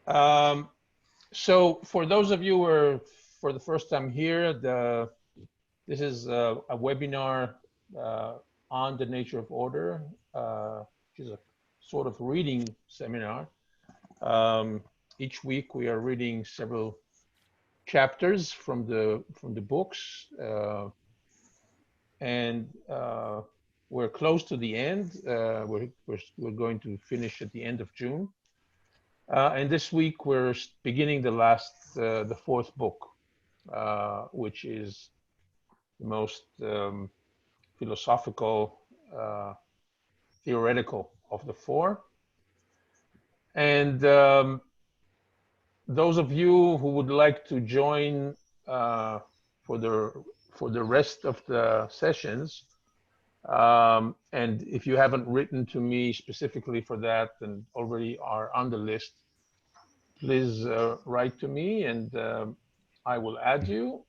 So for those of you who are for the first time here, this is a webinar on the nature of order, which is a sort of reading seminar. Each week we are reading several chapters from the books, and we're close to the end. We're going to finish at the end of June. And this week we're beginning the fourth book, which is the most philosophical, theoretical of the four. And those of you who would like to join for the rest of the sessions, and if you haven't written to me specifically for that and already are on the list, please write to me and I will add you.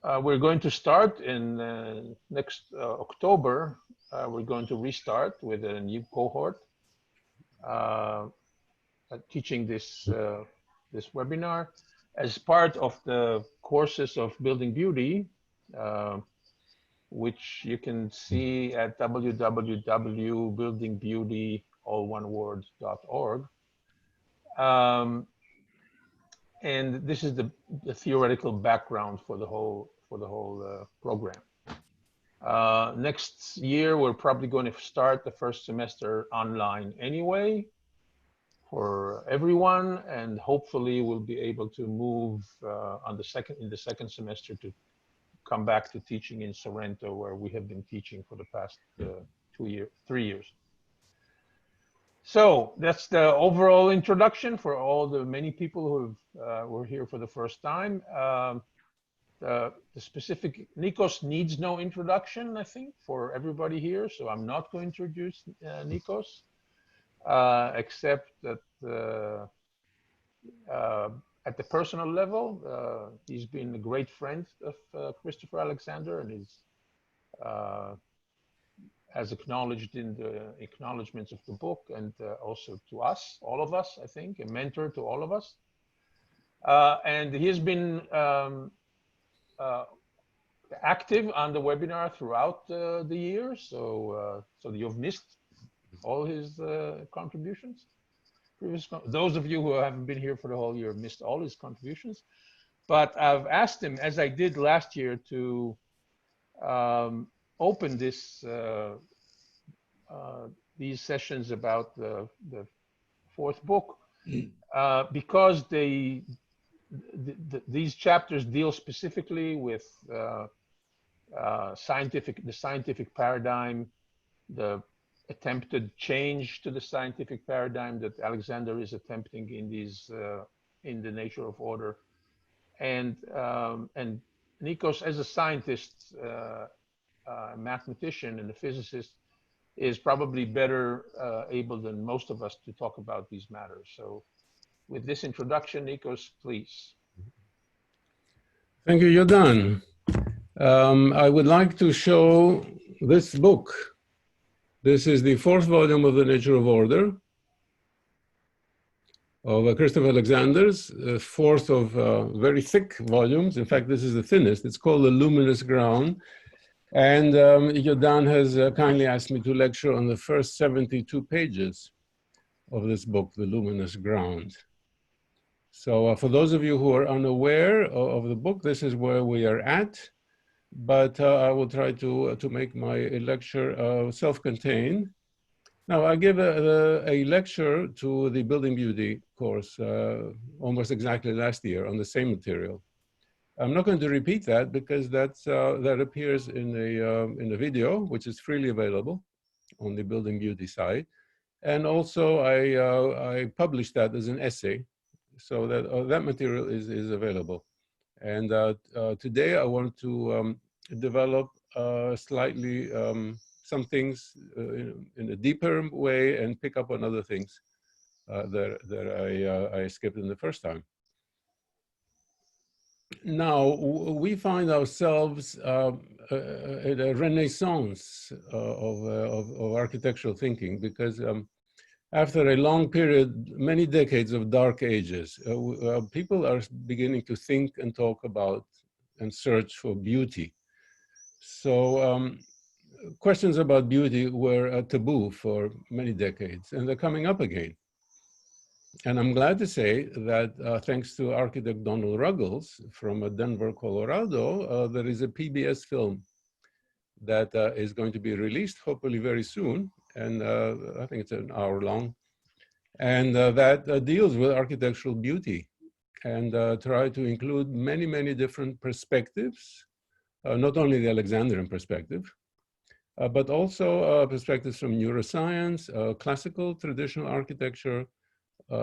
We're going to start in next October. We're going to restart with a new cohort teaching this webinar as part of the courses of Building Beauty, which you can see at www.buildingbeauty.org. And this is the theoretical background for the whole program. Next year, we're probably going to start the first semester online anyway for everyone, and hopefully we'll be able to move in the second semester to come back to teaching in Sorrento, where we have been teaching for the past 3 years. So that's the overall introduction for all the many people who were here for the first time. The specific, Nikos needs no introduction, I think, for everybody here. So I'm not going to introduce Nikos, except that at the personal level, he's been a great friend of Christopher Alexander, and he's as acknowledged in the acknowledgements of the book, and also to us, all of us, I think, a mentor to all of us. And he has been active on the webinar throughout the year, so you've missed all his contributions. Those of you who haven't been here for the whole year missed all his contributions. But I've asked him, as I did last year, to open these sessions about the fourth book, because these chapters deal specifically with the scientific paradigm, the attempted change to the scientific paradigm that Alexander is attempting in the nature of order, and Nikos, as a scientist, a mathematician and a physicist, is probably better able than most of us to talk about these matters. So with this introduction, Nikos, please. Thank you, Yodan. I would like to show this book. This is the fourth volume of The Nature of Order of Christopher Alexander's, fourth of very thick volumes. In fact, this is the thinnest. It's called The Luminous Ground. And Yodan has kindly asked me to lecture on the first 72 pages of this book, The Luminous Ground. So for those of you who are unaware of the book, this is where we are at. But I will try to make my lecture self-contained. Now, I give a lecture to the Building Beauty course almost exactly last year on the same material. I'm not going to repeat that because that appears in a video, which is freely available on the Building Beauty site. And also, I published that as an essay, so that that material is available. And today, I want to develop slightly some things in a deeper way and pick up on other things that I skipped in the first time. Now, we find ourselves at a renaissance of architectural thinking, because after a long period, many decades of dark ages, people are beginning to think and talk about and search for beauty. So questions about beauty were a taboo for many decades, and they're coming up again. And I'm glad to say that thanks to architect Donald Ruggles from Denver, Colorado, there is a PBS film that is going to be released hopefully very soon. And I think it's an hour long. And that deals with architectural beauty and try to include many, many different perspectives, not only the Alexandrian perspective, but also perspectives from neuroscience, classical, traditional architecture,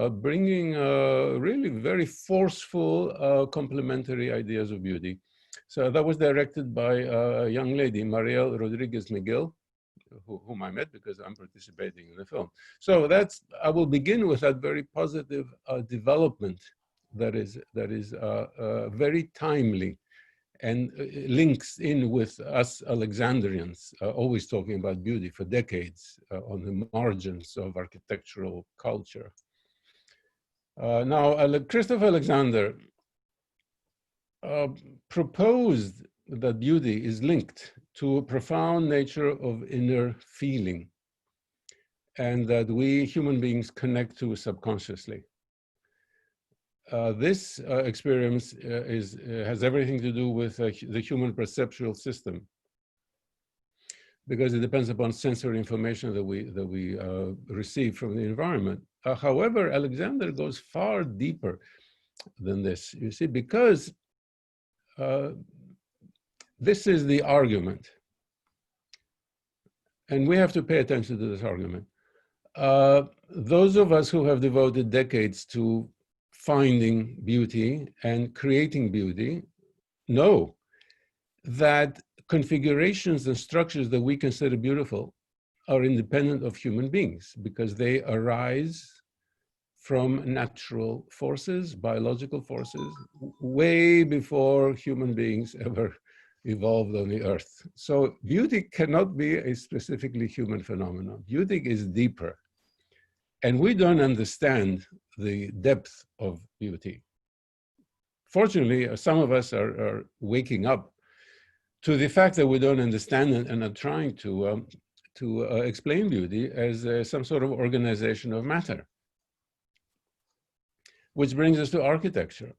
bringing really very forceful complementary ideas of beauty. So that was directed by a young lady, Mariel Rodriguez Miguel, whom I met because I'm participating in the film. So I will begin with that very positive development that is very timely and links in with us Alexandrians, always talking about beauty for decades on the margins of architectural culture. Now, Christopher Alexander proposed that beauty is linked to a profound nature of inner feeling, and that we human beings connect to subconsciously. This experience has everything to do with the human perceptual system, because it depends upon sensory information that we receive from the environment. However, Alexander goes far deeper than this, you see, because this is the argument. And we have to pay attention to this argument. Those of us who have devoted decades to finding beauty and creating beauty know that configurations and structures that we consider beautiful are independent of human beings because they arise from natural forces, biological forces, way before human beings ever evolved on the earth. So beauty cannot be a specifically human phenomenon. Beauty is deeper. And we don't understand the depth of beauty. Fortunately, some of us are waking up to the fact that we don't understand it and are trying to explain beauty as some sort of organization of matter. Which brings us to architecture.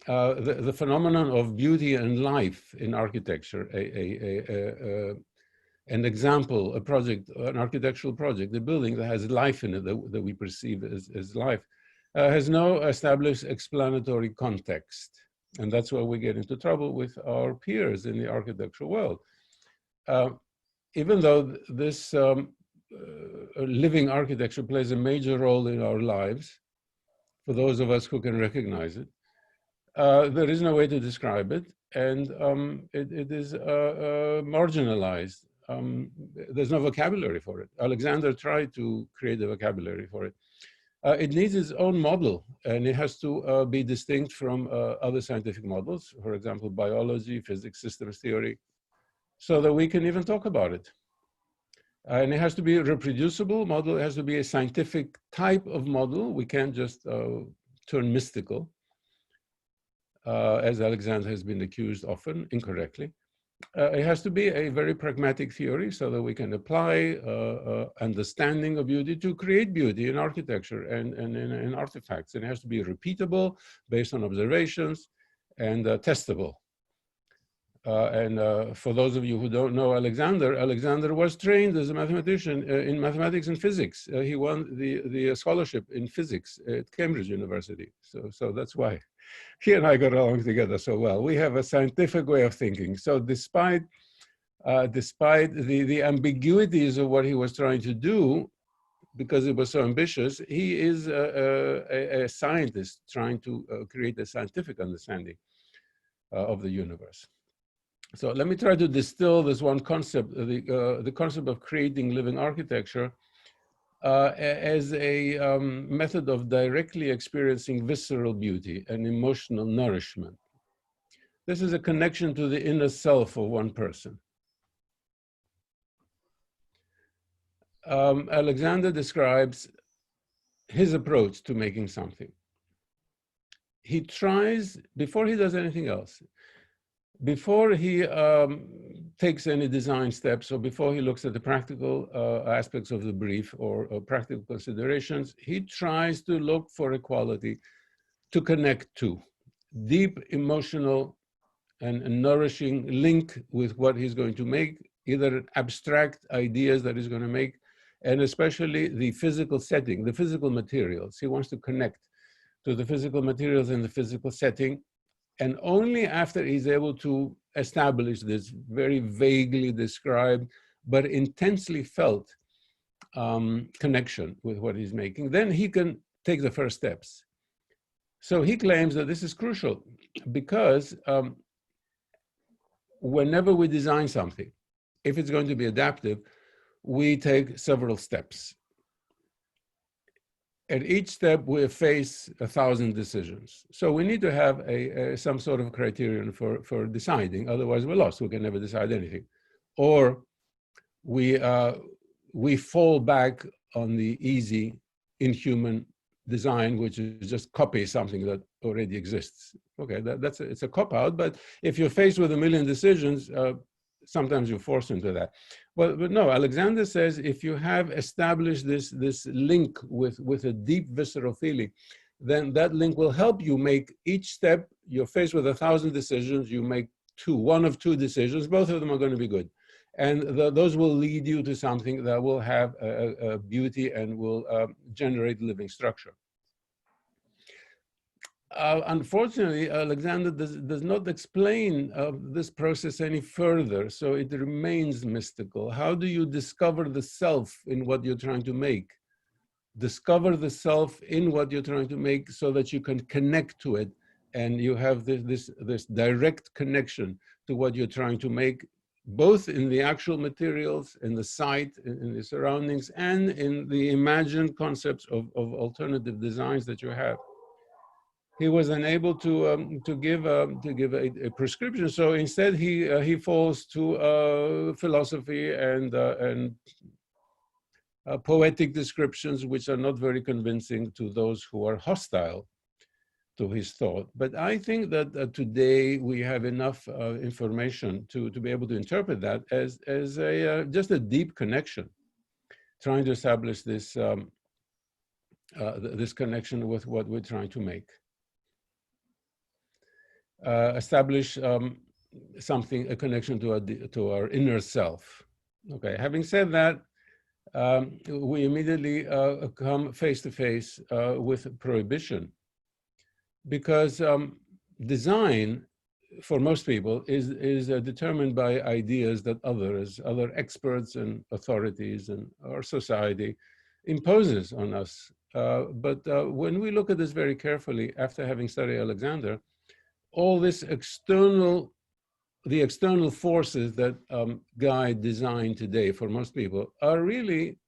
The phenomenon of beauty and life in architecture, an example, a project, an architectural project, a building that has life in it that we perceive as life, has no established explanatory context. And that's why we get into trouble with our peers in the architectural world. Even though this living architecture plays a major role in our lives, for those of us who can recognize it, there is no way to describe it, and it is marginalized. There's no vocabulary for it. Alexander tried to create a vocabulary for it. It needs its own model, and it has to be distinct from other scientific models, for example, biology, physics, systems theory, so that we can even talk about it. And it has to be a reproducible model. It has to be a scientific type of model. We can't just turn mystical, as Alexander has been accused often, incorrectly. It has to be a very pragmatic theory so that we can apply understanding of beauty to create beauty in architecture and in artifacts. And it has to be repeatable, based on observations, and testable. For those of you who don't know Alexander was trained as a mathematician in mathematics and physics. He won the scholarship in physics at Cambridge University. So that's why he and I got along together so well. We have a scientific way of thinking. So despite the ambiguities of what he was trying to do, because it was so ambitious, he is a scientist trying to create a scientific understanding of the universe. So let me try to distill this one concept, the concept of creating living architecture as a method of directly experiencing visceral beauty and emotional nourishment. This is a connection to the inner self of one person. Alexander describes his approach to making something. He tries, before he does anything else, before he takes any design steps, or before he looks at the practical aspects of the brief or practical considerations, he tries to look for a quality to connect to, deep emotional and nourishing link with what he's going to make, either abstract ideas that he's going to make, and especially the physical setting, the physical materials. He wants to connect to the physical materials and the physical setting. And only after he's able to establish this very vaguely described, but intensely felt connection with what he's making, then he can take the first steps. So he claims that this is crucial because whenever we design something, if it's going to be adaptive, we take several steps. At each step, we face 1,000 decisions. So we need to have some sort of criterion for deciding. Otherwise, we're lost. We can never decide anything. Or we fall back on the easy, inhuman design, which is just copy something that already exists. Okay, it's a cop-out, but if you're faced with 1,000,000 decisions, sometimes you're forced into that. But no, Alexander says if you have established this link with a deep visceral feeling, then that link will help you make each step. You're faced with 1,000 decisions, you make one of two decisions, both of them are going to be good. And those will lead you to something that will have a beauty and will generate living structure. Unfortunately, Alexander does not explain this process any further, so it remains mystical. How do you discover the self in what you're trying to make? Discover the self in what you're trying to make so that you can connect to it, and you have this direct connection to what you're trying to make, both in the actual materials, in the site, in the surroundings, and in the imagined concepts of alternative designs that you have. He was unable to give a prescription, so instead he falls to philosophy and poetic descriptions, which are not very convincing to those who are hostile to his thought. But I think that today we have enough information to be able to interpret that as just a deep connection, trying to establish this this connection with what we're trying to make. Establish something, a connection to our inner self. Okay, having said that, we immediately come face to face with prohibition, because design for most people is determined by ideas that other experts and authorities and our society imposes on us. But when we look at this very carefully, after having studied Alexander, all this the external forces that guide design today for most people are really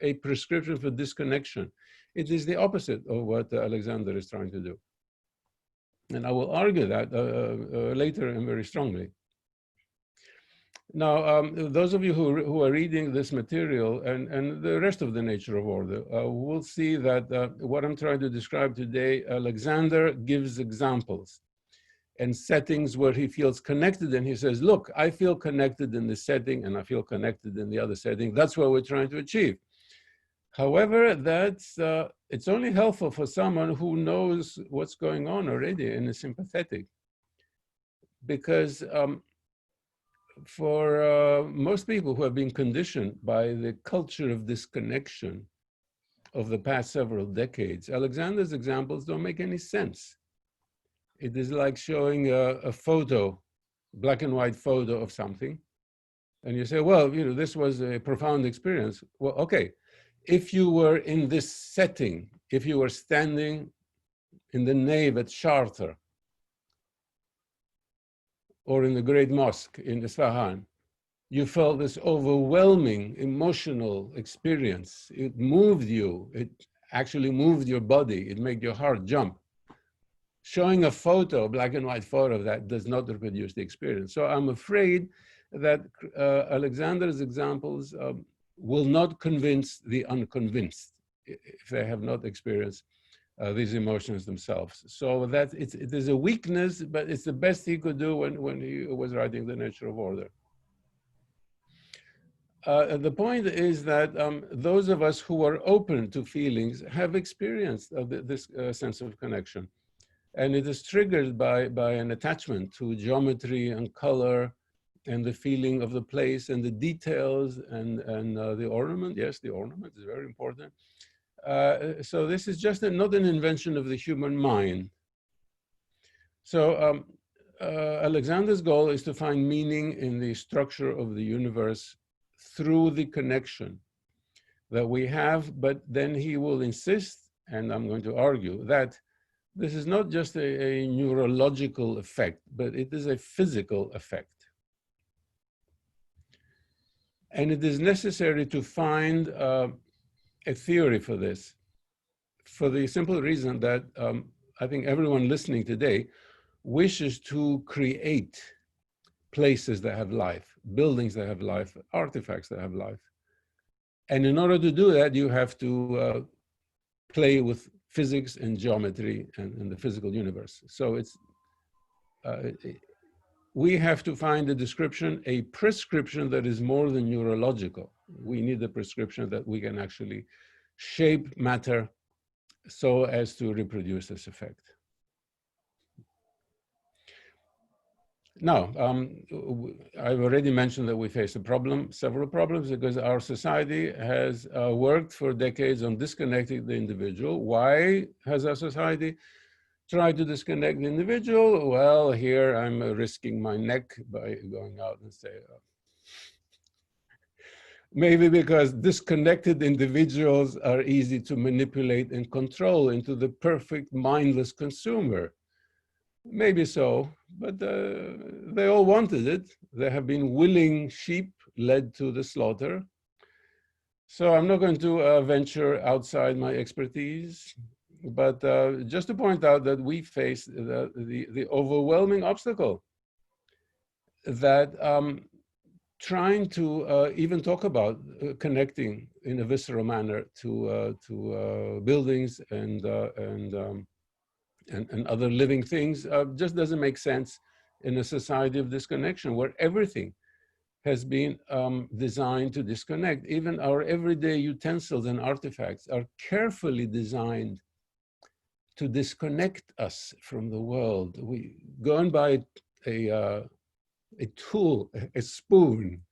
a prescription for disconnection. It is the opposite of what Alexander is trying to do. And I will argue that later and very strongly. Now, those of you who are reading this material and the rest of the Nature of Order will see that what I'm trying to describe today, Alexander gives examples and settings where he feels connected, and he says, look, I feel connected in this setting and I feel connected in the other setting. That's what we're trying to achieve. However, it's only helpful for someone who knows what's going on already and is sympathetic. Because for most people who have been conditioned by the culture of disconnection of the past several decades, Alexander's examples don't make any sense. It is like showing a photo, black and white photo of something. And you say, well, you know, this was a profound experience. Well, okay, if you were in this setting, if you were standing in the nave at Chartres or in the Great Mosque in Isfahan, you felt this overwhelming emotional experience. It moved you. It actually moved your body. It made your heart jump. Showing a photo, black and white photo of that, does not reproduce the experience. So I'm afraid that Alexander's examples will not convince the unconvinced if they have not experienced these emotions themselves. So that it is a weakness, but it's the best he could do when he was writing The Nature of Order. The point is that those of us who are open to feelings have experienced this sense of connection. And it is triggered by an attachment to geometry and color and the feeling of the place and the details and the ornament. Yes, the ornament is very important. So this is just not an invention of the human mind. So Alexander's goal is to find meaning in the structure of the universe through the connection that we have, but then he will insist, and I'm going to argue, that this is not just a neurological effect, but it is a physical effect. And it is necessary to find a theory for this, for the simple reason that I think everyone listening today wishes to create places that have life, buildings that have life, artifacts that have life. And in order to do that, you have to play with physics and geometry and the physical universe. So we have to find a description, a prescription that is more than neurological. We need a prescription that we can actually shape matter so as to reproduce this effect. Now, I've already mentioned that we face a problem, several problems, because our society has worked for decades on disconnecting the individual. Why has our society tried to disconnect the individual? Well, here I'm risking my neck by going out and say, maybe because disconnected individuals are easy to manipulate and control into the perfect mindless consumer. Maybe so, but they all wanted it. They have been willing sheep led to the slaughter. So I'm not going to venture outside my expertise, but just to point out that we face the overwhelming obstacle that trying to even talk about connecting in a visceral manner to buildings and other living things just doesn't make sense in a society of disconnection where everything has been designed to disconnect. Even our everyday utensils and artifacts are carefully designed to disconnect us from the world. We go and buy a tool, a spoon.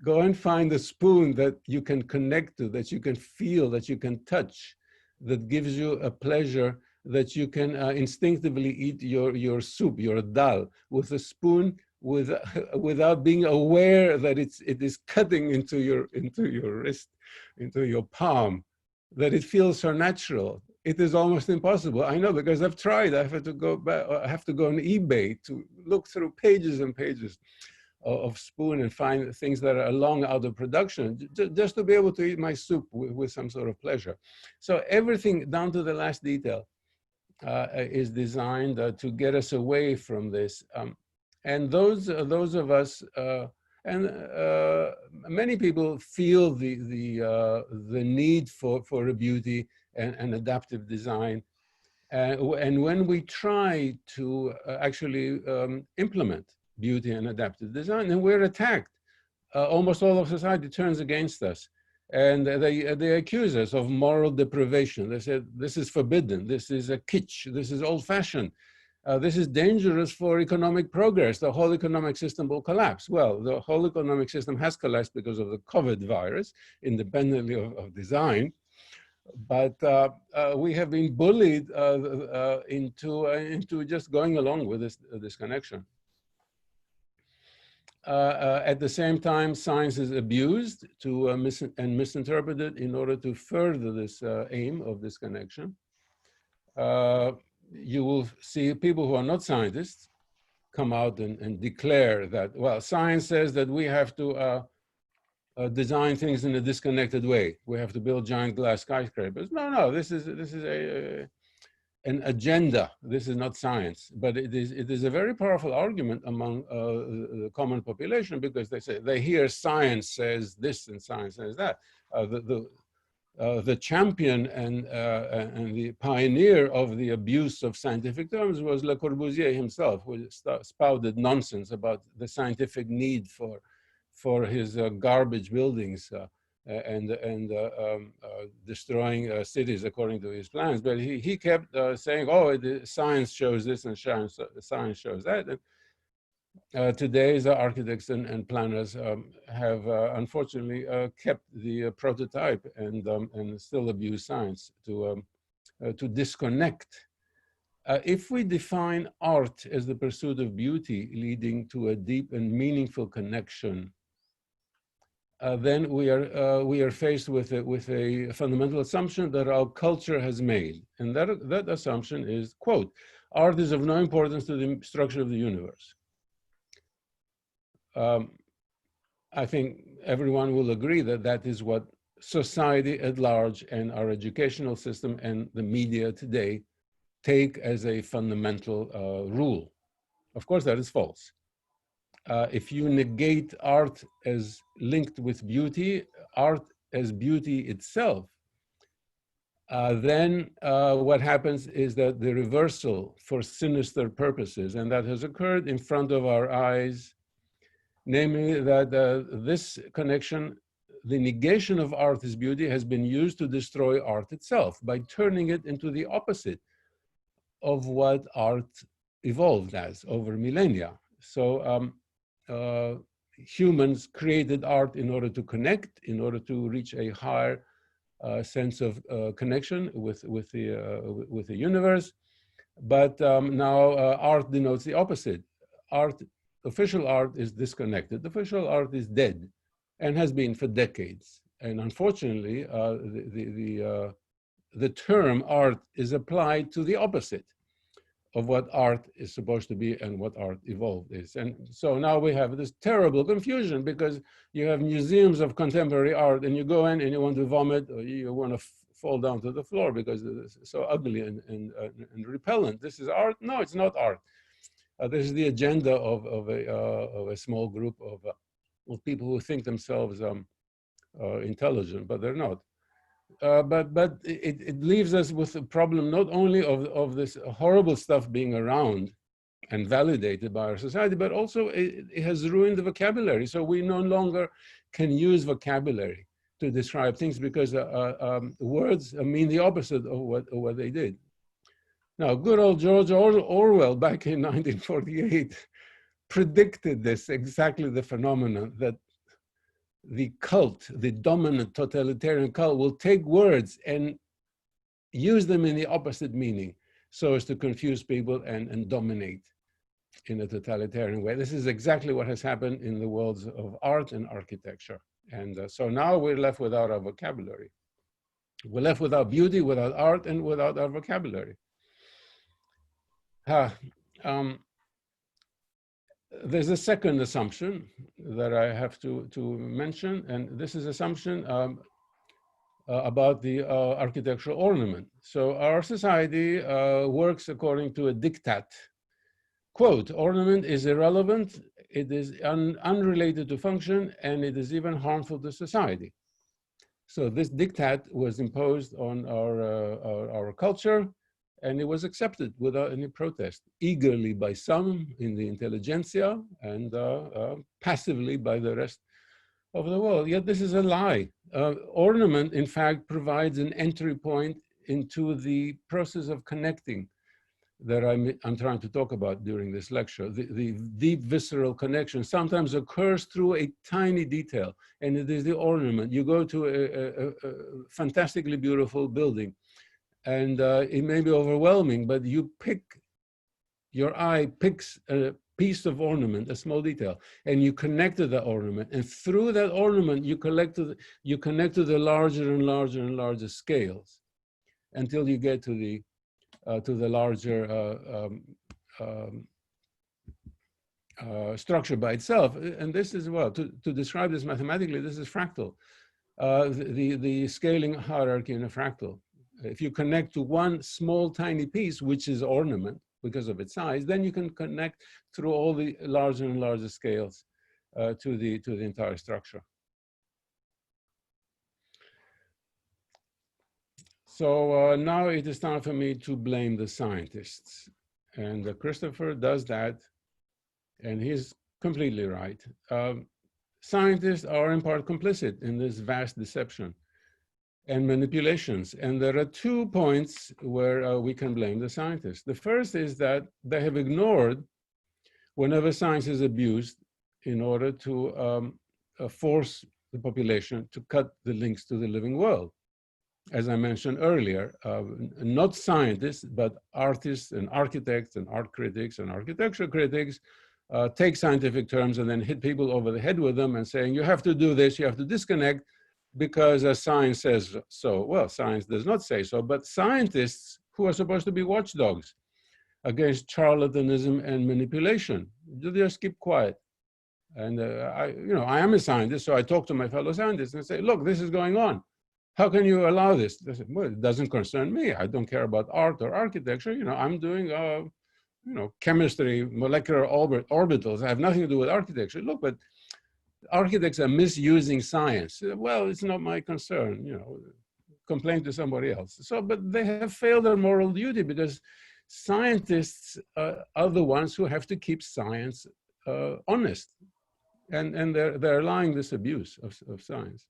Go and find a spoon that you can connect to, that you can feel, that you can touch, that gives you a pleasure, that you can instinctively eat your soup, your dal, with a spoon without being aware that it is cutting into your wrist, into your palm, that it feels so natural. It is almost impossible. I know, because I've tried. I have to go back. I have to go on eBay to look through pages and pages of spoon and find things that are long out of production, just to be able to eat my soup with some sort of pleasure. So everything down to the last detail is designed to get us away from this. And those of us, and many people feel the need for a beauty and adaptive design. And when we try to actually implement beauty and adaptive design, then we're attacked. Almost all of society turns against us. And they accuse us of moral deprivation. They said, this is forbidden, this is a kitsch, this is old-fashioned, this is dangerous for economic progress, the whole economic system will collapse. Well, the whole economic system has collapsed because of the COVID virus, independently of design. But we have been bullied into just going along with this connection. At the same time, science is abused and misinterpreted in order to further this aim of this connection. You will see people who are not scientists come out and declare that, well, science says that we have to design things in a disconnected way. We have to build giant glass skyscrapers. No, this is an agenda. This is not science, but it is a very powerful argument among the common population, because they hear science says this and science says that. The champion and the pioneer of the abuse of scientific terms was Le Corbusier himself, who spouted nonsense about the scientific need for his garbage buildings and destroying cities according to his plans. But he kept saying, oh, science shows this and science shows that. And today's architects and planners have unfortunately kept the prototype and still abuse science to disconnect. If we define art as the pursuit of beauty leading to a deep and meaningful connection, then we are faced with a fundamental assumption that our culture has made. And that assumption is, quote, art is of no importance to the structure of the universe. I think everyone will agree that that is what society at large and our educational system and the media today take as a fundamental rule. Of course, that is false. If you negate art as linked with beauty, art as beauty itself, then what happens is that the reversal for sinister purposes, and that has occurred in front of our eyes, namely that this connection, the negation of art as beauty, has been used to destroy art itself by turning it into the opposite of what art evolved as over millennia. So humans created art in order to connect, in order to reach a higher sense of connection with the universe. But now art denotes the opposite. Official art is disconnected. Official art is dead and has been for decades. And unfortunately, the term art is applied to the opposite of what art is supposed to be and what art evolved is. And so now we have this terrible confusion, because you have museums of contemporary art and you go in and you want to vomit, or you want to fall down to the floor because it's so ugly and repellent. This is art? No, it's not art. This is the agenda of a small group of people who think themselves intelligent, but they're not. But it leaves us with a problem not only of this horrible stuff being around and validated by our society, but also it has ruined the vocabulary. So we no longer can use vocabulary to describe things, because words mean the opposite of what they did. Now, good old George Orwell, back in 1948, predicted this, exactly the phenomenon that the cult, the dominant totalitarian cult, will take words and use them in the opposite meaning so as to confuse people and dominate in a totalitarian way. This is exactly what has happened in the worlds of art and architecture. And so now we're left without our vocabulary. We're left without beauty, without art, and without our vocabulary. There's a second assumption that I have to mention, and this is assumption about the architectural ornament. So our society works according to a diktat. Quote, ornament is irrelevant, it is unrelated to function, and it is even harmful to society. So this diktat was imposed on our culture, and it was accepted without any protest, eagerly by some in the intelligentsia and passively by the rest of the world. Yet this is a lie. Ornament, in fact, provides an entry point into the process of connecting that I'm trying to talk about during this lecture. The deep visceral connection sometimes occurs through a tiny detail, and it is the ornament. You go to a fantastically beautiful building, and it may be overwhelming, but your eye picks a piece of ornament, a small detail, and you connect to the ornament. And through that ornament, you connect to the larger and larger and larger scales until you get to the larger structure by itself. And this is, well, to describe this mathematically, this is fractal. The scaling hierarchy in a fractal. If you connect to one small tiny piece, which is ornament because of its size, then you can connect through all the larger and larger scales to the entire structure. So now it is time for me to blame the scientists. And Christopher does that, and he's completely right. Scientists are in part complicit in this vast deception and manipulations. And there are 2 points where we can blame the scientists. The first is that they have ignored whenever science is abused in order to force the population to cut the links to the living world. As I mentioned earlier, not scientists, but artists and architects and art critics and architecture critics take scientific terms and then hit people over the head with them and saying, you have to do this, you have to disconnect because science says so. Well, science does not say so, but scientists who are supposed to be watchdogs against charlatanism and manipulation, they just keep quiet. And I am a scientist, so I talk to my fellow scientists and say, look, this is going on. How can you allow this? They say, well, it doesn't concern me. I don't care about art or architecture. I'm doing, chemistry, molecular orbitals. I have nothing to do with architecture. Look, but architects are misusing science. Well, it's not my concern. Complain to somebody else. So, but they have failed their moral duty because scientists are the ones who have to keep science honest, and they're allowing this abuse of science.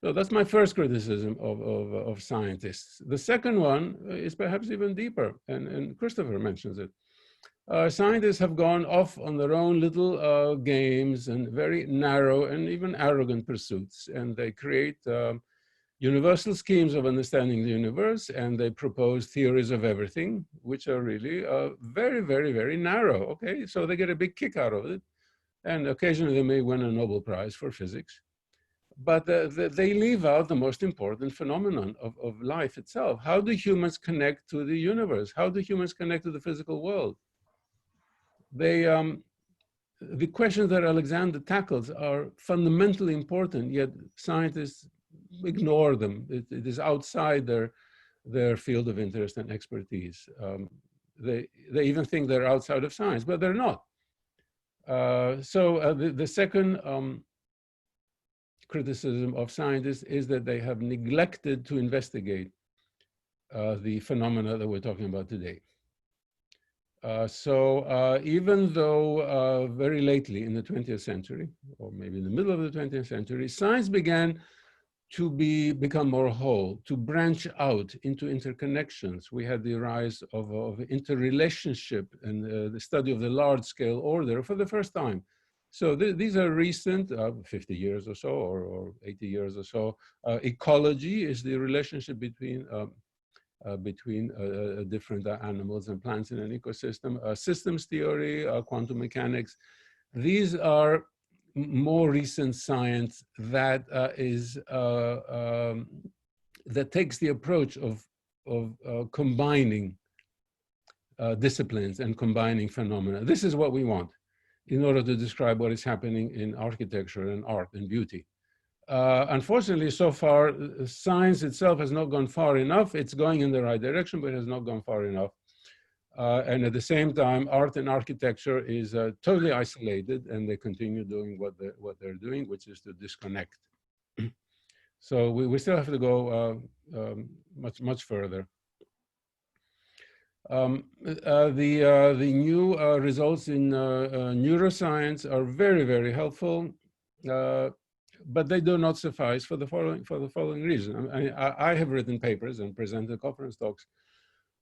So that's my first criticism of scientists. The second one is perhaps even deeper, and Christopher mentions it. Scientists have gone off on their own little games and very narrow and even arrogant pursuits, and they create universal schemes of understanding the universe, and they propose theories of everything, which are really very, very, very narrow, okay? So they get a big kick out of it, and occasionally they may win a Nobel Prize for physics. But they leave out the most important phenomenon of life itself. How do humans connect to the universe? How do humans connect to the physical world? The questions that Alexander tackles are fundamentally important, yet scientists ignore them. It is outside their field of interest and expertise. They even think they're outside of science, but they're not. So the second criticism of scientists is that they have neglected to investigate the phenomena that we're talking about today. So even though very lately in the 20th century, or maybe in the middle of the 20th century, science began to become more whole, to branch out into interconnections. We had the rise of interrelationship and the study of the large-scale order for the first time. So these are recent, 50 years or so, or 80 years or so. Ecology is the relationship between different animals and plants in an ecosystem. Systems theory, quantum mechanics. These are more recent science that that takes the approach of combining disciplines and combining phenomena. This is what we want in order to describe what is happening in architecture and art and beauty. Unfortunately, so far, science itself has not gone far enough. It's going in the right direction, but it has not gone far enough. And at the same time, art and architecture is totally isolated, and they continue doing what they're doing, which is to disconnect. So we still have to go much further. The new results in neuroscience are very, very helpful, but they do not suffice for the following reason. I have written papers and presented conference talks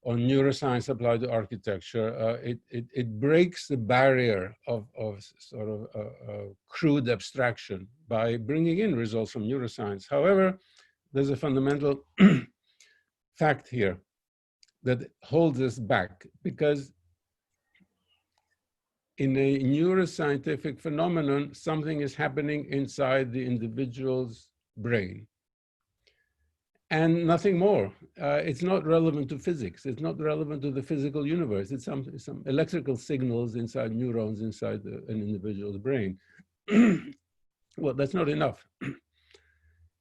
on neuroscience applied to architecture. It breaks the barrier of sort of crude abstraction by bringing in results from neuroscience. However, there's a fundamental fact here that holds us back, because in a neuroscientific phenomenon, something is happening inside the individual's brain and nothing more. It's not relevant to physics. It's not relevant to the physical universe. It's some electrical signals inside neurons inside an individual's brain. Well, that's not enough.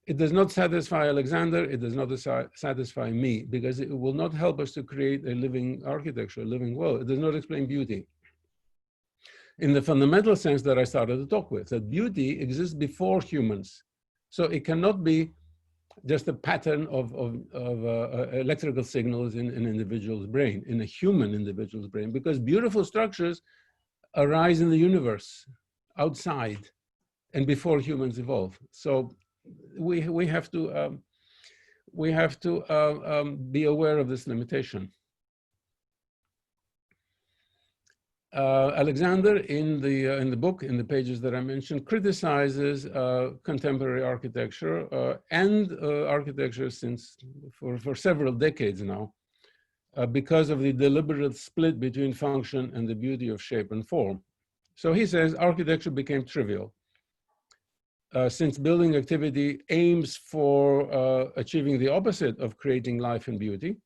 It does not satisfy Alexander, it does not satisfy me, because it will not help us to create a living architecture, a living world. It does not explain beauty. In the fundamental sense that I started to talk with, that beauty exists before humans. So it cannot be just a pattern of electrical signals in an individual's brain, in a human individual's brain, because beautiful structures arise in the universe, outside, and before humans evolve. So we have to be aware of this limitation. Alexander, in the book, in the pages that I mentioned, criticizes contemporary architecture and architecture for several decades now, because of the deliberate split between function and the beauty of shape and form. So he says architecture became trivial. Since building activity aims for achieving the opposite of creating life and beauty,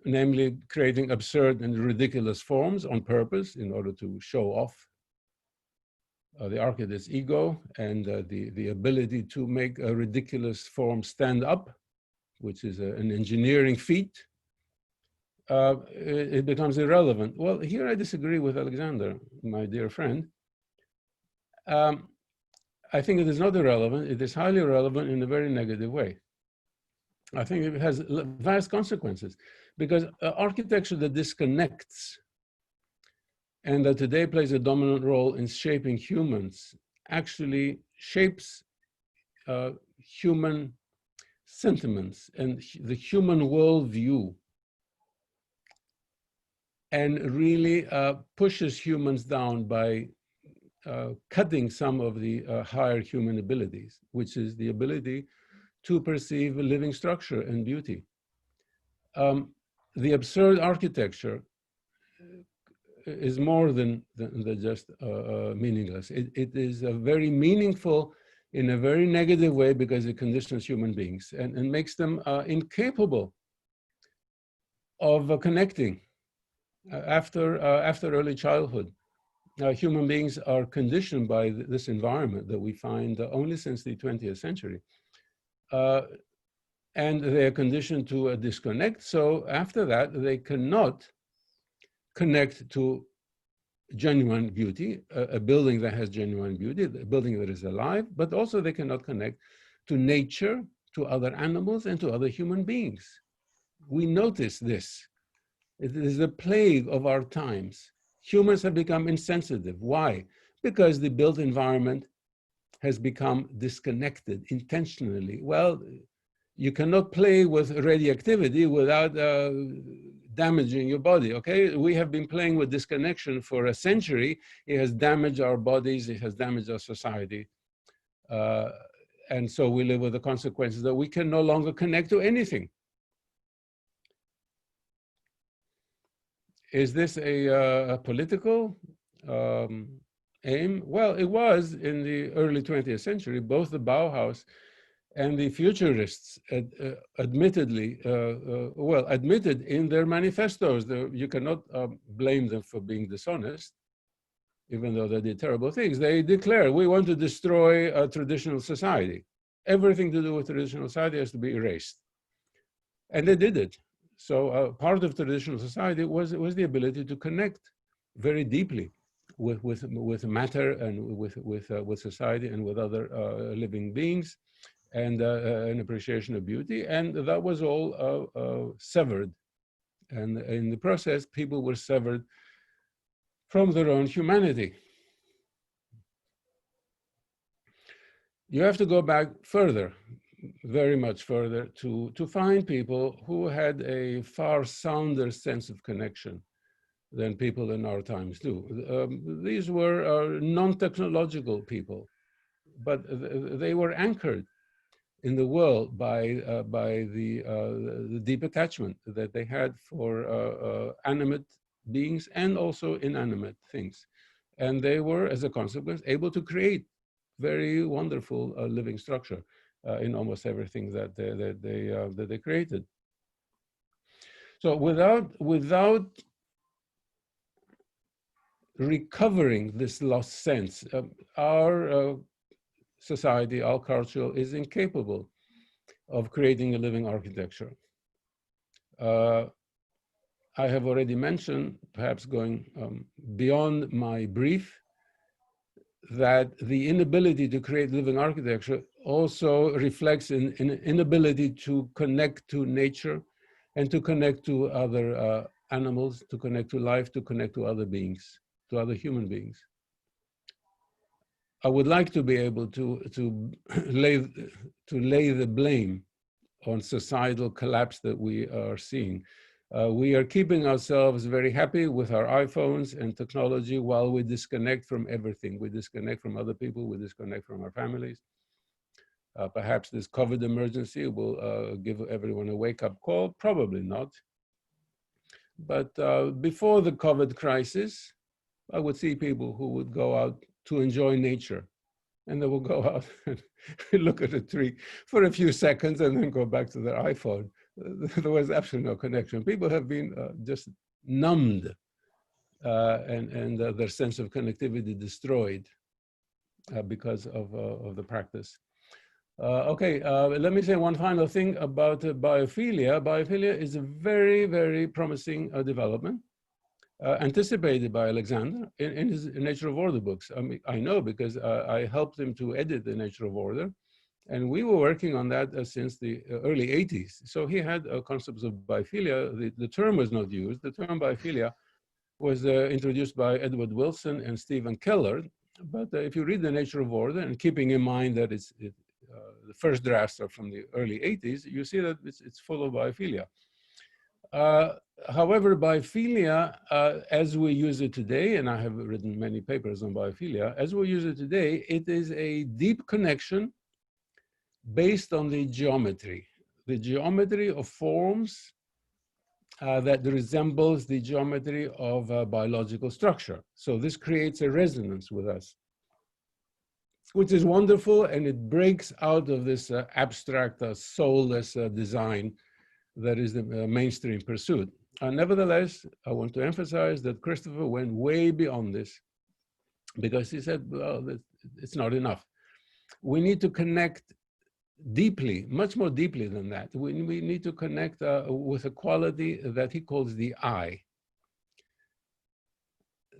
namely creating absurd and ridiculous forms on purpose in order to show off the architect's ego and the ability to make a ridiculous form stand up, which is an engineering feat, it becomes irrelevant. Well, here I disagree with Alexander, my dear friend. I think it is not irrelevant. It is highly relevant in a very negative way. I think it has vast consequences, because architecture that disconnects and that today plays a dominant role in shaping humans actually shapes human sentiments and the human worldview, and really pushes humans down by cutting some of the higher human abilities, which is the ability to perceive a living structure and beauty. The absurd architecture is more than just meaningless. It is very meaningful in a very negative way, because it conditions human beings and makes them incapable of connecting after early childhood. Human beings are conditioned by this environment that we find only since the 20th century. And they are conditioned to disconnect. So after that, they cannot connect to genuine beauty, a building that has genuine beauty, a building that is alive, but also they cannot connect to nature, to other animals, and to other human beings. We notice this. It is the plague of our times. Humans have become insensitive. Why? Because the built environment has become disconnected intentionally. Well, you cannot play with radioactivity without damaging your body, okay? We have been playing with disconnection for a century. It has damaged our bodies, it has damaged our society. And so we live with the consequences that we can no longer connect to anything. Is this a political aim? Well, it was in the early 20th century. Both the Bauhaus and the futurists admitted in their manifestos. You cannot blame them for being dishonest, even though they did terrible things. They declared, we want to destroy a traditional society. Everything to do with traditional society has to be erased. And they did it. So part of traditional society was the ability to connect very deeply with matter and with society and with other living beings, and an appreciation of beauty. And that was all severed. And in the process, people were severed from their own humanity. You have to go back further, very much further, to find people who had a far sounder sense of connection than people in our times do. These were non-technological people, but they were anchored in the world by the deep attachment that they had for animate beings and also inanimate things. And they were, as a consequence, able to create very wonderful living structure in almost everything that they created. So without recovering this lost sense, our society, our culture is incapable of creating a living architecture. I have already mentioned, perhaps going beyond my brief, that the inability to create living architecture also reflects in inability to connect to nature and to connect to other animals, to connect to life, to connect to other beings, to other human beings. I would like to be able to lay the blame on societal collapse that we are seeing. We are keeping ourselves very happy with our iPhones and technology while we disconnect from everything. We disconnect from other people, we disconnect from our families. Perhaps this COVID emergency will give everyone a wake-up call, probably not. But before the COVID crisis, I would see people who would go out to enjoy nature. And they will go out and look at a tree for a few seconds and then go back to their iPhone. There was absolutely no connection. People have been just numbed and their sense of connectivity destroyed because of the practice. Okay, let me say one final thing about biophilia. Biophilia is a very, very promising development. Anticipated by Alexander in his Nature of Order books. I mean, I know because I helped him to edit the Nature of Order, and we were working on that since the early 80s. So he had concepts of biophilia. The term was not used. The term biophilia was introduced by Edward Wilson and Stephen Keller. But if you read the Nature of Order, and keeping in mind that the first drafts are from the early 80s, you see that it's full of biophilia. However, biophilia, as we use it today, and I have written many papers on biophilia, as we use it today, it is a deep connection based on the geometry of forms that resembles the geometry of a biological structure. So this creates a resonance with us, which is wonderful, and it breaks out of this abstract, soulless design that is the mainstream pursuit. Nevertheless, I want to emphasize that Christopher went way beyond this because he said, well, it's not enough. We need to connect deeply, much more deeply than that. We need to connect with a quality that he calls the I.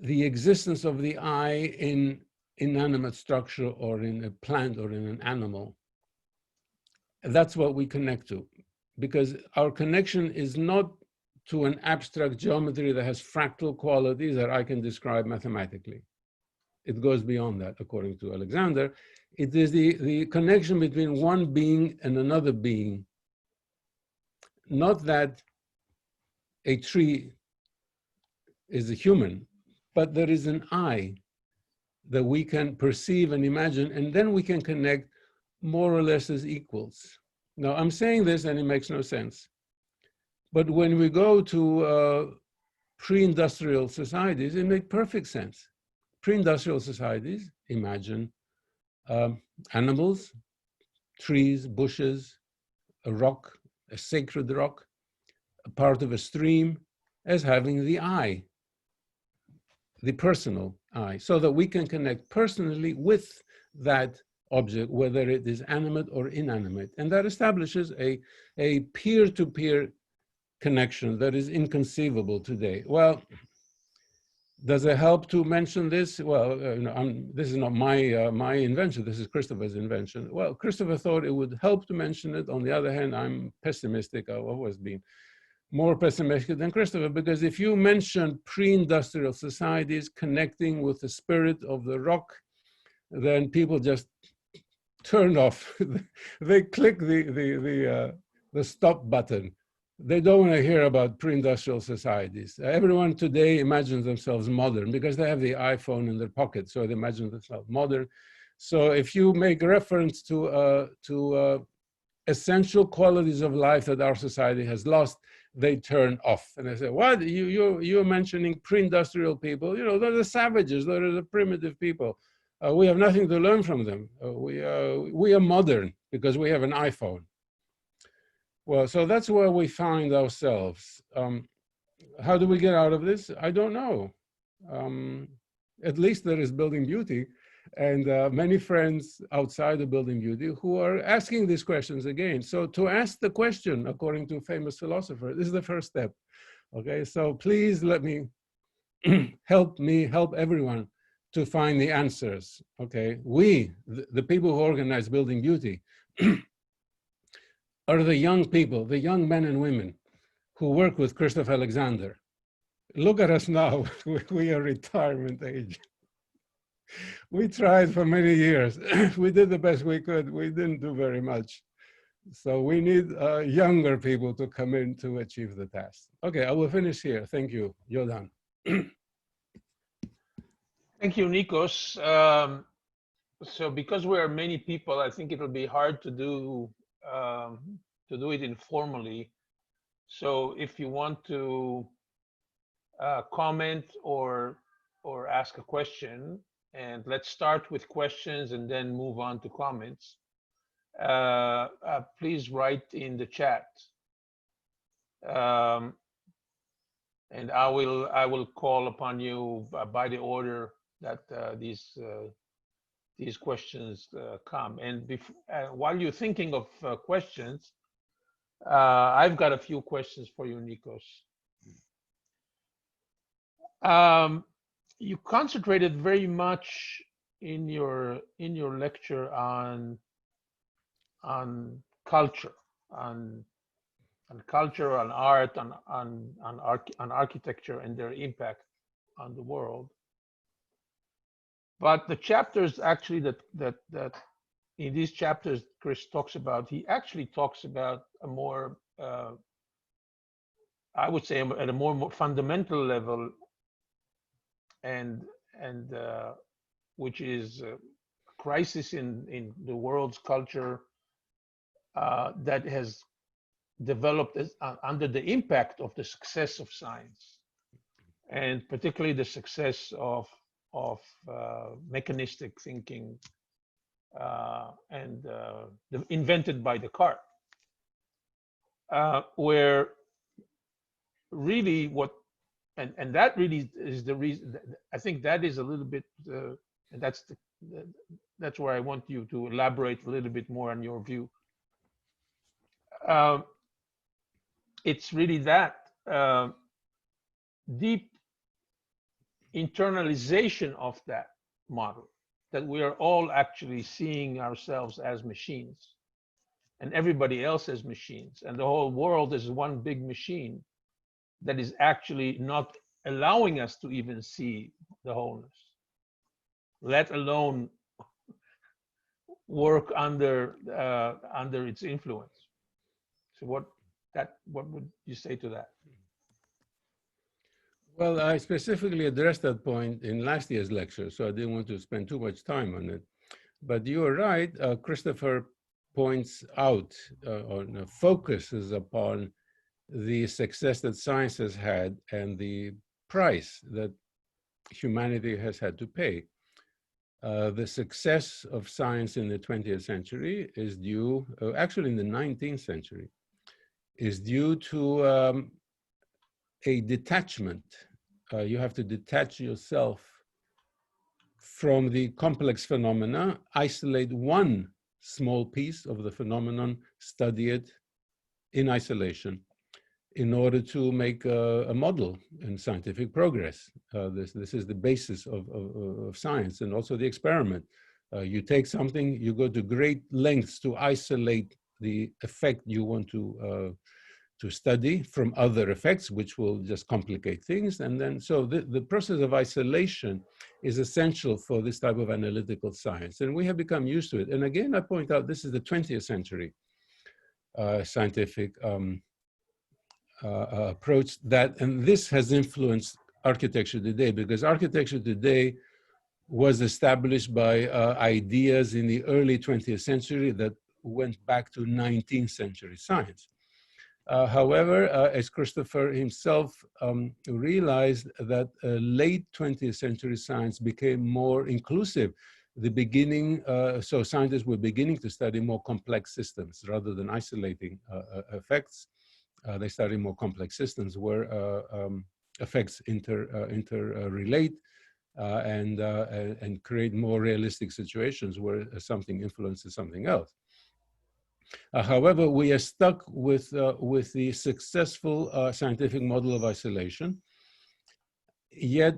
The existence of the I in inanimate structure or in a plant or in an animal. That's what we connect to. Because our connection is not to an abstract geometry that has fractal qualities that I can describe mathematically. It goes beyond that, according to Alexander. It is the connection between one being and another being. Not that a tree is a human, but there is an I that we can perceive and imagine, and then we can connect more or less as equals. Now, I'm saying this and it makes no sense. But when we go to pre-industrial societies, it makes perfect sense. Pre-industrial societies imagine animals, trees, bushes, a rock, a sacred rock, a part of a stream, as having the I, the personal I, so that we can connect personally with that object, whether it is animate or inanimate. And that establishes a peer-to-peer connection that is inconceivable today. Well, does it help to mention this? Well, this is not my invention, this is Christopher's invention. Well, Christopher thought it would help to mention it. On the other hand, I'm pessimistic. I've always been more pessimistic than Christopher, because if you mention pre-industrial societies connecting with the spirit of the rock, then people just turn off. They click the stop button. They don't want to hear about pre-industrial societies. Everyone today imagines themselves modern because they have the iPhone in their pocket, so they imagine themselves modern. So if you make reference to essential qualities of life that our society has lost, they turn off. And they say, what? You're mentioning pre-industrial people? You know, they're the savages, they're the primitive people. We have nothing to learn from them. We are modern because we have an iPhone. Well, so that's where we find ourselves. How do we get out of this? I don't know. At least there is building beauty. and many friends outside of Building Beauty who are asking these questions again. So to ask the question, according to a famous philosopher, this is the first step. Okay, so please let me help everyone to find the answers. Okay, we, the people who organize Building Beauty, are the young people, the young men and women who work with Christoph Alexander. Look at us now, we are retirement age. We tried for many years. We did the best we could. We didn't do very much. So we need younger people to come in to achieve the task. Okay, I will finish here. Thank you, Yodan. Thank you, Nikos. So because we are many people, I think it'll be hard to do it informally. So if you want to comment or ask a question, and let's start with questions and then move on to comments. Please write in the chat, and I will call upon you by the order that these questions come. And while you're thinking of questions, I've got a few questions for you, Nikos. You concentrated very much in your lecture on culture, on culture, on art, on architecture and their impact on the world. But the chapters actually that in these chapters Chris talks about, he actually talks about a more I would say at a more fundamental level, and which is a crisis in the world's culture that has developed under the impact of the success of science, and particularly the success of mechanistic thinking and invented by Descartes, where really what and that really is the reason. I think that is a little bit, and that's where I want you to elaborate a little bit more on your view. It's really that deep internalization of that model, that we are all actually seeing ourselves as machines and everybody else as machines, and the whole world is one big machine that is actually not allowing us to even see the wholeness, let alone work under its influence. So what would you say to that? Well, I specifically addressed that point in last year's lecture, so I didn't want to spend too much time on it. But you are right. Christopher points out or focuses upon the success that science has had and the price that humanity has had to pay. The success of science in the 20th century is due, actually in the 19th century, is due to a detachment. You have to detach yourself from the complex phenomena, isolate one small piece of the phenomenon, study it in isolation, in order to make a model in scientific progress. This is the basis of science, and also the experiment. You take something, you go to great lengths to isolate the effect you want to study from other effects, which will just complicate things. And then, so the process of isolation is essential for this type of analytical science. And we have become used to it. And again, I point out, this is the 20th century scientific approach that, and this has influenced architecture today, because architecture today was established by ideas in the early 20th century that went back to 19th century science. However, as Christopher himself realized, that late 20th century science became more inclusive. The beginning, so scientists were beginning to study more complex systems rather than isolating effects. They study more complex systems where effects interrelate, and create more realistic situations where something influences something else. However, we are stuck with the successful scientific model of isolation. Yet,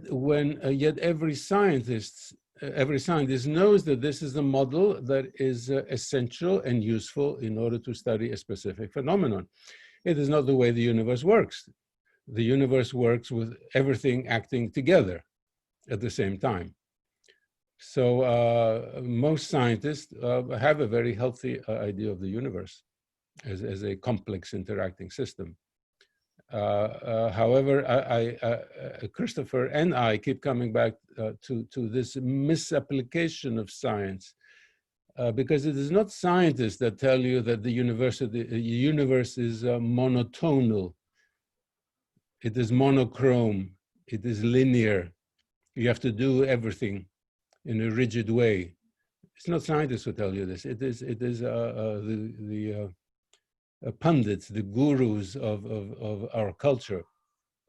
yet every scientist knows that this is a model that is essential and useful in order to study a specific phenomenon. It is not the way the universe works. The universe works with everything acting together at the same time. So most scientists have a very healthy idea of the universe as a complex interacting system. However, Christopher and I keep coming back to this misapplication of science, because it is not scientists that tell you that the universe is monotonal. It is monochrome. It is linear. You have to do everything in a rigid way. It's not scientists who tell you this. It is the pundits, the gurus of our culture,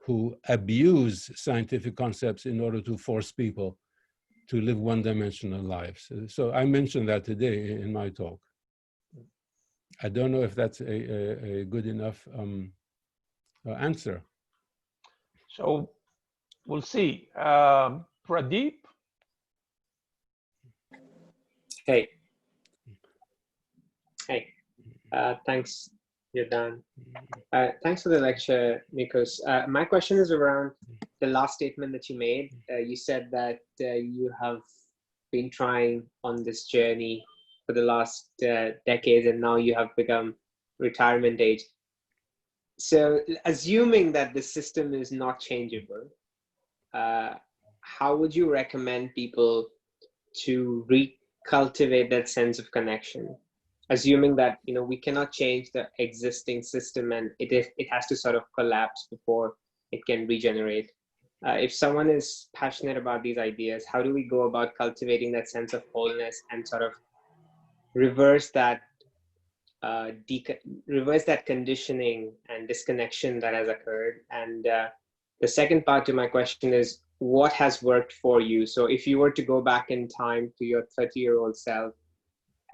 who abuse scientific concepts in order to force people to live one-dimensional lives. So I mentioned that today in my talk. I don't know if that's a good enough answer. So we'll see. Pradeep? Hey. Hey. Thanks, Yodan. Thanks for the lecture, Nikos. My question is around the last statement that you made. You said that you have been trying on this journey for the last decades, and now you have become retirement age. So assuming that the system is not changeable, how would you recommend people to recultivate that sense of connection? Assuming that, you know, we cannot change the existing system and it has to sort of collapse before it can regenerate. If someone is passionate about these ideas, how do we go about cultivating that sense of wholeness and sort of reverse that conditioning and disconnection that has occurred? And the second part to my question is, what has worked for you? So if you were to go back in time to your 30-year-old self,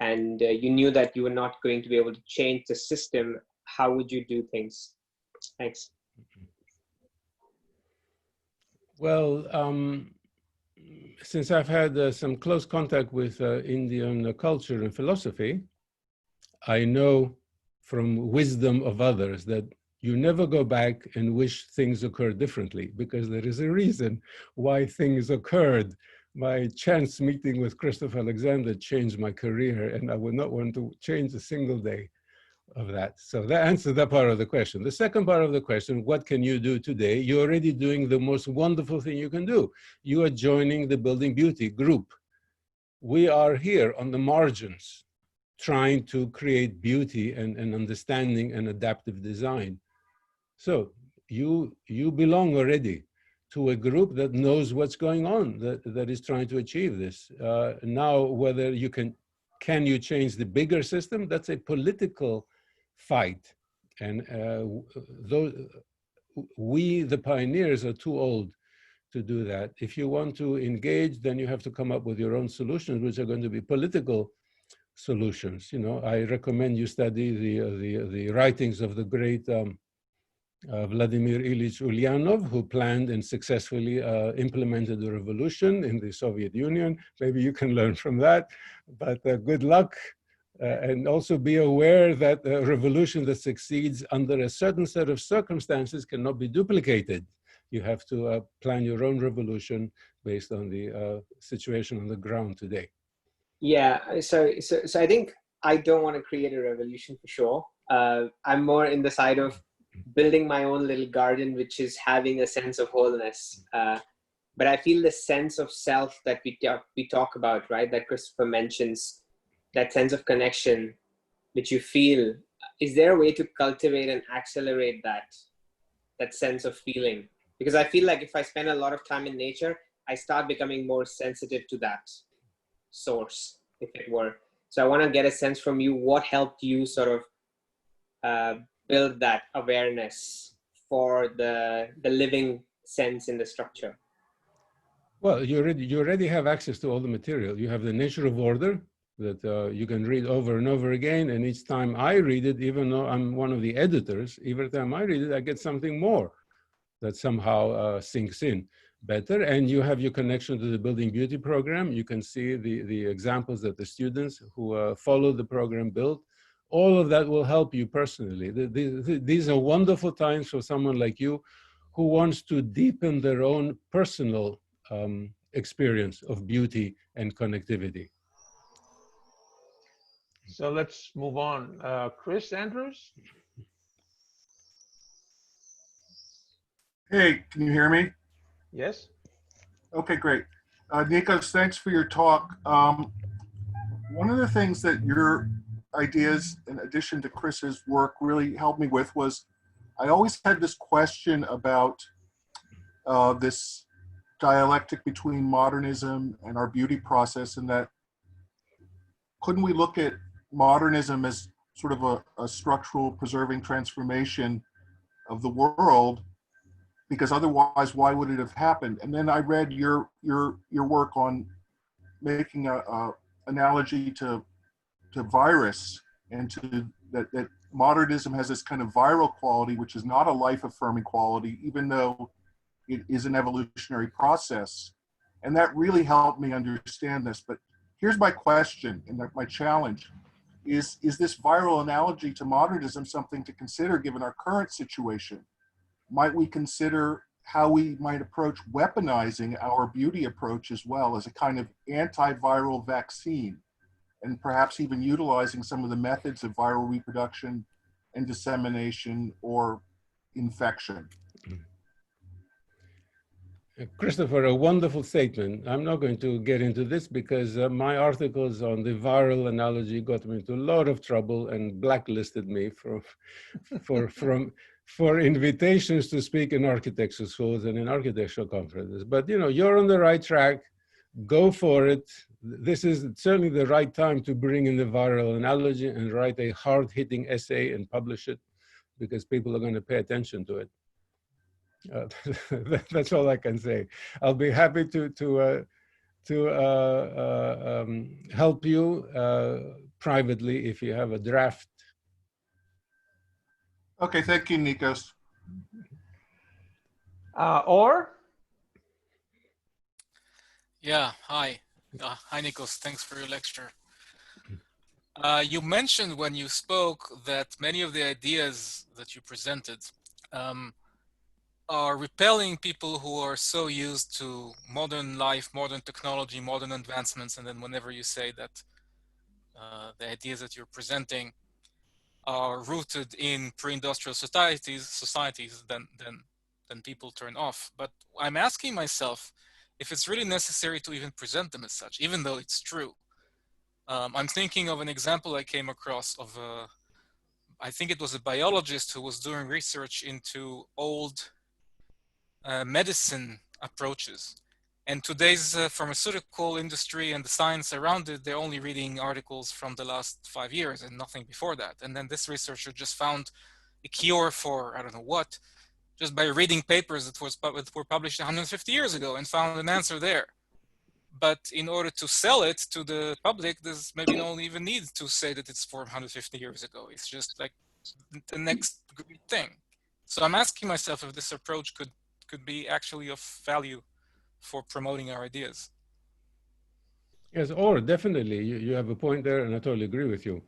and you knew that you were not going to be able to change the system, how would you do things? Thanks. Well, since I've had some close contact with Indian culture and philosophy, I know from wisdom of others that you never go back and wish things occurred differently, because there is a reason why things occurred. My chance meeting with Christopher Alexander changed my career, and I would not want to change a single day of that. So that answers that part of the question. The second part of the question, what can you do today? You're already doing the most wonderful thing you can do. You are joining the Building Beauty group. We are here on the margins, trying to create beauty and understanding and adaptive design. So you belong already to a group that knows what's going on, that is trying to achieve this. Now, whether you can you change the bigger system? That's a political fight. And we, the pioneers, are too old to do that. If you want to engage, then you have to come up with your own solutions, which are going to be political solutions. You know, I recommend you study the writings of the great Vladimir Ilyich Ulyanov, who planned and successfully implemented the revolution in the Soviet Union. Maybe you can learn from that, but good luck. And also be aware that a revolution that succeeds under a certain set of circumstances cannot be duplicated. You have to plan your own revolution based on the situation on the ground today. Yeah, so I think I don't want to create a revolution for sure. I'm more in the side of building my own little garden, which is having a sense of wholeness. But I feel the sense of self that we talk about, right? That Christopher mentions, that sense of connection, which you feel. Is there a way to cultivate and accelerate that sense of feeling? Because I feel like if I spend a lot of time in nature, I start becoming more sensitive to that source, if it were. So I want to get a sense from you, what helped you sort of build that awareness for the living sense in the structure? Well, you already have access to all the material. You have the nature of order that you can read over and over again. And each time I read it, even though I'm one of the editors, every time I read it, I get something more that somehow sinks in better. And you have your connection to the Building Beauty program. You can see the examples that the students who follow the program build. All of that will help you personally. These are wonderful times for someone like you who wants to deepen their own personal experience of beauty and connectivity. So let's move on. Chris Andrews? Hey, can you hear me? Yes? Okay, great. Nikos, thanks for your talk. One of the things that your ideas, in addition to Chris's work, really helped me with was I always had this question about this dialectic between modernism and our beauty process, and that couldn't we look at modernism as sort of a structural preserving transformation of the world, because otherwise why would it have happened? And then I read your work on making a analogy to virus, and to that modernism has this kind of viral quality, which is not a life-affirming quality, even though it is an evolutionary process. And that really helped me understand this. But here's my question, and my challenge. Is this viral analogy to modernism something to consider given our current situation? Might we consider how we might approach weaponizing our beauty approach as well as a kind of antiviral vaccine, and perhaps even utilizing some of the methods of viral reproduction and dissemination or infection? Christopher, a wonderful statement. I'm not going to get into this because my articles on the viral analogy got me into a lot of trouble and blacklisted me for invitations to speak in architecture schools and in architectural conferences. But you know, you're on the right track. Go for it. This is certainly the right time to bring in the viral analogy and write a hard-hitting essay and publish it, because people are going to pay attention to it. That's all I can say. I'll be happy to help you privately if you have a draft. Okay, thank you, Nikos. Or? Yeah, hi. Hi, Nikos. Thanks for your lecture. You mentioned when you spoke that many of the ideas that you presented are repelling people who are so used to modern life, modern technology, modern advancements, and then whenever you say that the ideas that you're presenting are rooted in pre-industrial societies, then people turn off. But I'm asking myself if it's really necessary to even present them as such, even though it's true. I'm thinking of an example I came across of I think it was a biologist who was doing research into old medicine approaches. And today's pharmaceutical industry and the science around it, they're only reading articles from the last 5 years and nothing before that. And then this researcher just found a cure for, I don't know what, just by reading papers that were published 150 years ago and found an answer there. But in order to sell it to the public, there's maybe no even need to say that it's 450 years ago. It's just like the next great thing. So I'm asking myself if this approach could be actually of value for promoting our ideas. Yes, or definitely, you have a point there, and I totally agree with you.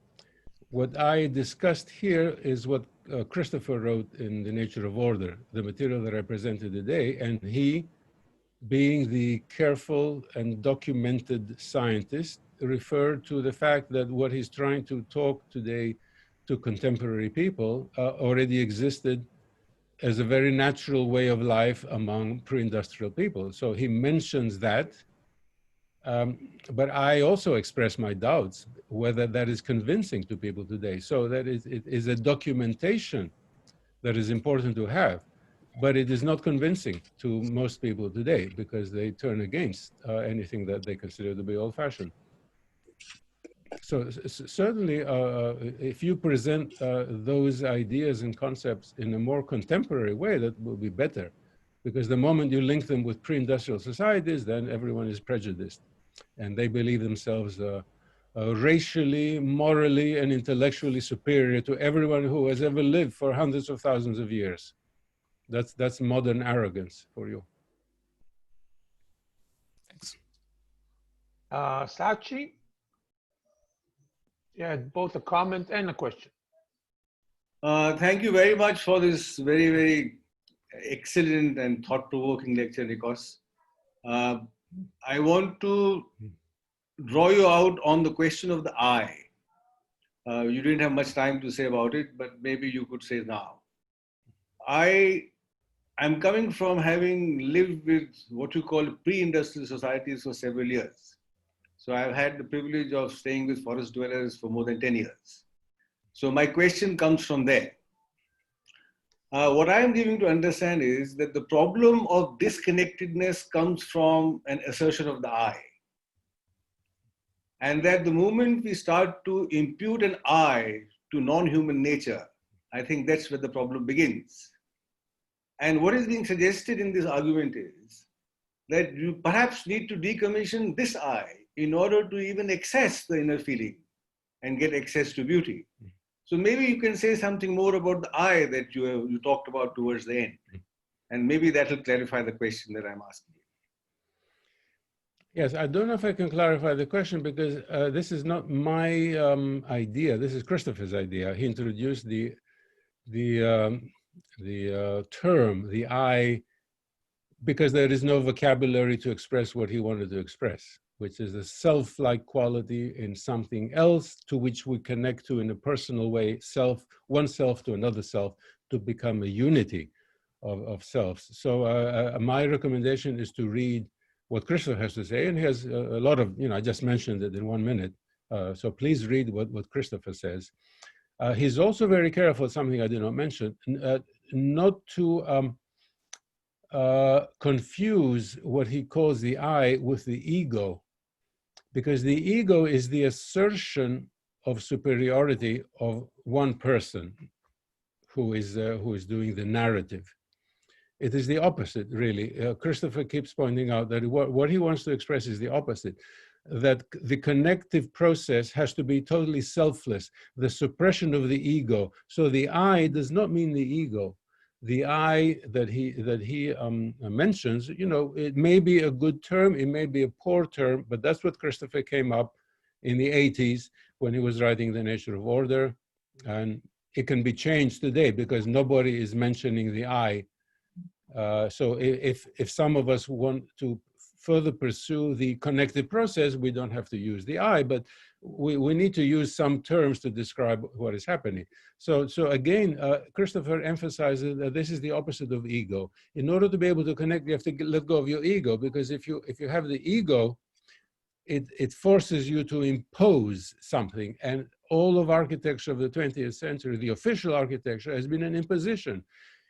What I discussed here is what Christopher wrote in The Nature of Order, the material that I presented today, and he, being the careful and documented scientist, referred to the fact that what he's trying to talk today to contemporary people already existed as a very natural way of life among pre-industrial people. So he mentions that, but I also express my doubts whether that is convincing to people today. So that it is a documentation that is important to have, but it is not convincing to most people today because they turn against anything that they consider to be old-fashioned. So certainly, if you present those ideas and concepts in a more contemporary way, that will be better Because the moment you link them with pre-industrial societies, then everyone is prejudiced. And they believe themselves racially, morally, and intellectually superior to everyone who has ever lived for hundreds of thousands of years. That's modern arrogance for you. Thanks. Sachi? Yeah, both a comment and a question. Thank you very much for this very, very excellent and thought-provoking lecture, Nikos. I want to draw you out on the question of the I. You didn't have much time to say about it, but maybe you could say now. I'm coming from having lived with what you call pre-industrial societies for several years. So I've had the privilege of staying with forest dwellers for more than 10 years. So my question comes from there. What I'm giving to understand is that the problem of disconnectedness comes from an assertion of the I. And that the moment we start to impute an I to non-human nature, I think that's where the problem begins. And what is being suggested in this argument is that you perhaps need to decommission this I in order to even access the inner feeling and get access to beauty. So maybe you can say something more about the I that you talked about towards the end. And maybe that will clarify the question that I'm asking you. Yes, I don't know if I can clarify the question because this is not my idea. This is Christopher's idea. He introduced the term, the I, because there is no vocabulary to express what he wanted to express, which is a self-like quality in something else to which we connect to in a personal way, one self to another self, to become a unity of selves. So my recommendation is to read what Christopher has to say, and he has a lot of, I just mentioned it in 1 minute. So please read what Christopher says. He's also very careful, something I did not mention, not to confuse what he calls the I with the ego, because the ego is the assertion of superiority of one person who is doing the narrative. It is the opposite, really. Christopher keeps pointing out that what he wants to express is the opposite, that the connective process has to be totally selfless, the suppression of the ego. So the I does not mean the ego. The I that he mentions, it may be a good term, it may be a poor term, but that's what Christopher came up in the 80s when he was writing The Nature of Order. And it can be changed today because nobody is mentioning the I. So if some of us want to further pursue the connective process, we don't have to use the I, but we need to use some terms to describe what is happening. So again, Christopher emphasizes that this is the opposite of ego. In order to be able to connect, you have to let go of your ego, because if you have the ego, it forces you to impose something. And all of architecture of the 20th century, the official architecture, has been an imposition.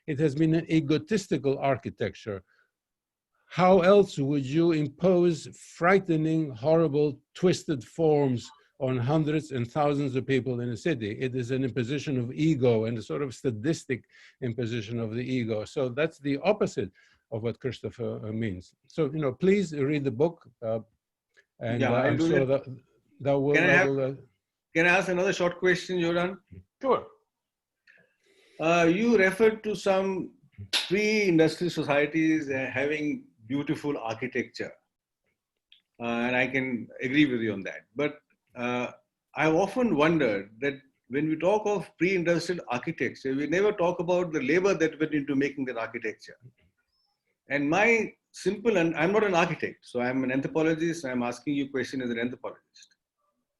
It has been an egotistical architecture. How else would you impose frightening, horrible, twisted forms on hundreds and thousands of people in a city? It is an imposition of ego and a sort of sadistic imposition of the ego. So that's the opposite of what Christopher means. So, please read the book. And yeah, I'm sure that will... Can I ask another short question, Yodan? Sure. You referred to some pre-industrial societies having beautiful architecture. And I can agree with you on that. But I've often wondered that when we talk of pre-industrial architecture, we never talk about the labor that went into making that architecture. And my simple, and I'm not an architect, so I'm an anthropologist, and I'm asking you a question as an anthropologist.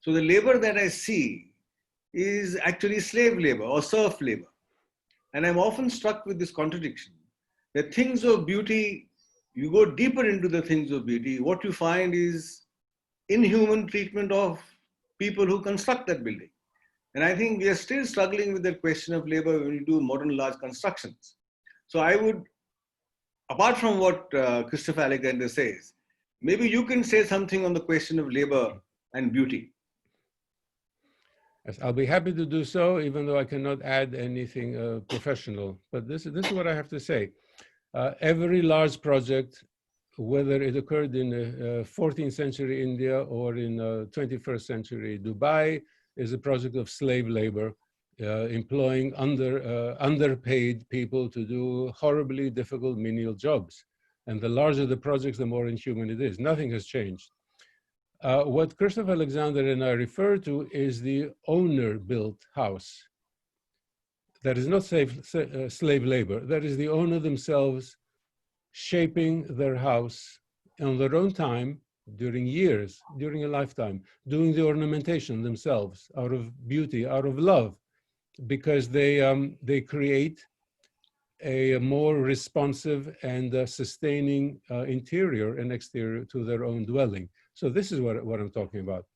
So the labor that I see is actually slave labor or serf labor. And I'm often struck with this contradiction, that things of beauty, you go deeper into the things of beauty, what you find is inhuman treatment of people who construct that building. And I think we are still struggling with that question of labor when we do modern large constructions. So I would, apart from what Christopher Alexander says, maybe you can say something on the question of labor and beauty. Yes, I'll be happy to do so, even though I cannot add anything professional. But this is what I have to say. Every large project, whether it occurred in 14th century India or in 21st century Dubai, is a project of slave labor, employing underpaid people to do horribly difficult menial jobs. And the larger the projects, the more inhuman it is. Nothing has changed. What Christopher Alexander and I refer to is the owner-built house. That is not slave labor. That is the owner themselves shaping their house on their own time, during years, during a lifetime, doing the ornamentation themselves out of beauty, out of love, because they create a more responsive and sustaining interior and exterior to their own dwelling. So this is what I'm talking about.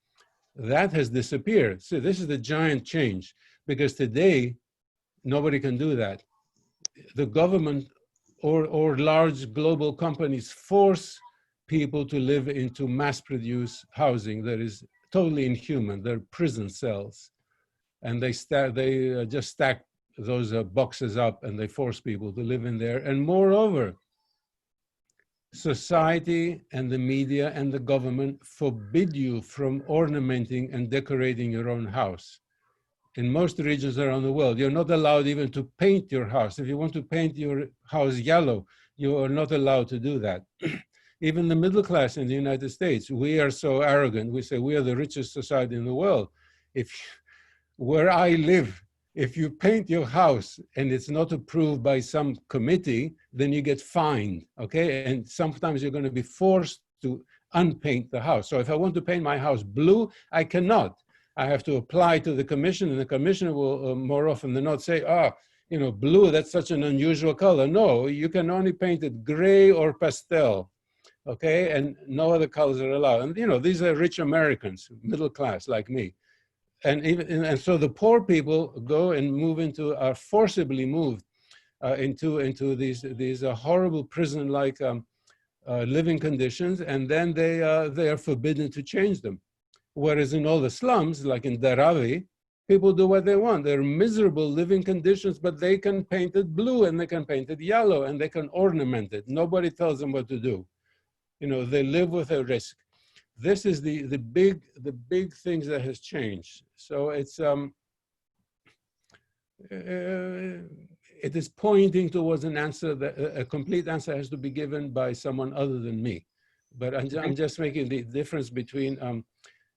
That has disappeared. So this is the giant change, because today, nobody can do that. The government or large global companies force people to live into mass-produced housing that is totally inhuman. They're prison cells. And they just stack those boxes up and they force people to live in there. And moreover, society and the media and the government forbid you from ornamenting and decorating your own house. In most regions around the world, you're not allowed even to paint your house. If you want to paint your house yellow, you are not allowed to do that. Even the middle class in the United States, we are so arrogant. We say we are the richest society in the world. Where I live, if you paint your house and it's not approved by some committee, then you get fined, okay? And sometimes you're going to be forced to unpaint the house. So if I want to paint my house blue, I cannot. I have to apply to the commission, and the commissioner will more often than not say, blue, that's such an unusual color. No, you can only paint it gray or pastel, okay? And no other colors are allowed. And these are rich Americans, middle class like me. And so the poor people go and are forcibly moved into these horrible prison-like living conditions, and then they are forbidden to change them. Whereas in all the slums, like in Dharavi, people do what they want. They're miserable living conditions, but they can paint it blue and they can paint it yellow and they can ornament it. Nobody tells them what to do. They live with a risk. This is the big things that has changed. So it is pointing towards an answer that a complete answer has to be given by someone other than me. But I'm just making the difference between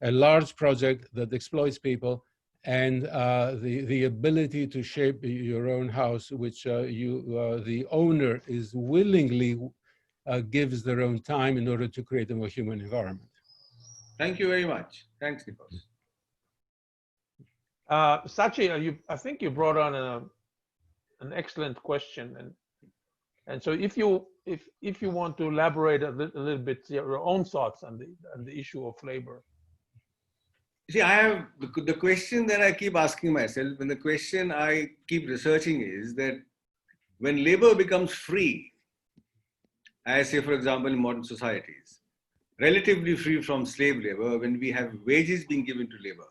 a large project that exploits people and the ability to shape your own house, which the owner is willingly gives their own time in order to create a more human environment. Thank you very much. Thanks, Nikos. Sachi, I think you brought on an excellent question, and so if you want to elaborate a little bit your own thoughts on the issue of labor. See, I have the question that I keep asking myself, and the question I keep researching is that when labor becomes free, as say, for example, in modern societies, relatively free from slave labor, when we have wages being given to labor,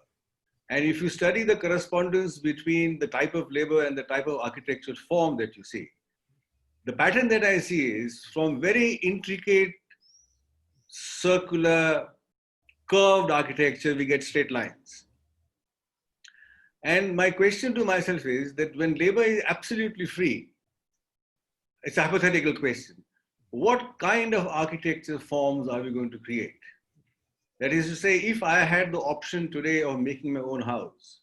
and if you study the correspondence between the type of labor and the type of architectural form that you see, the pattern that I see is from very intricate, circular, curved architecture, we get straight lines. And my question to myself is that when labor is absolutely free, it's a hypothetical question. What kind of architecture forms are we going to create? That is to say, if I had the option today of making my own house,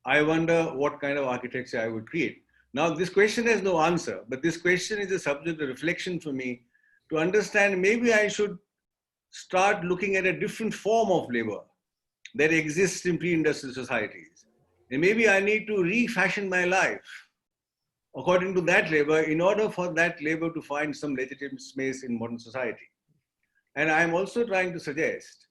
I wonder what kind of architecture I would create. Now, this question has no answer, but this question is a subject of reflection for me to understand maybe I should start looking at a different form of labor that exists in pre-industrial societies. And maybe I need to refashion my life according to that labor in order for that labor to find some legitimate space in modern society. And I'm also trying to suggest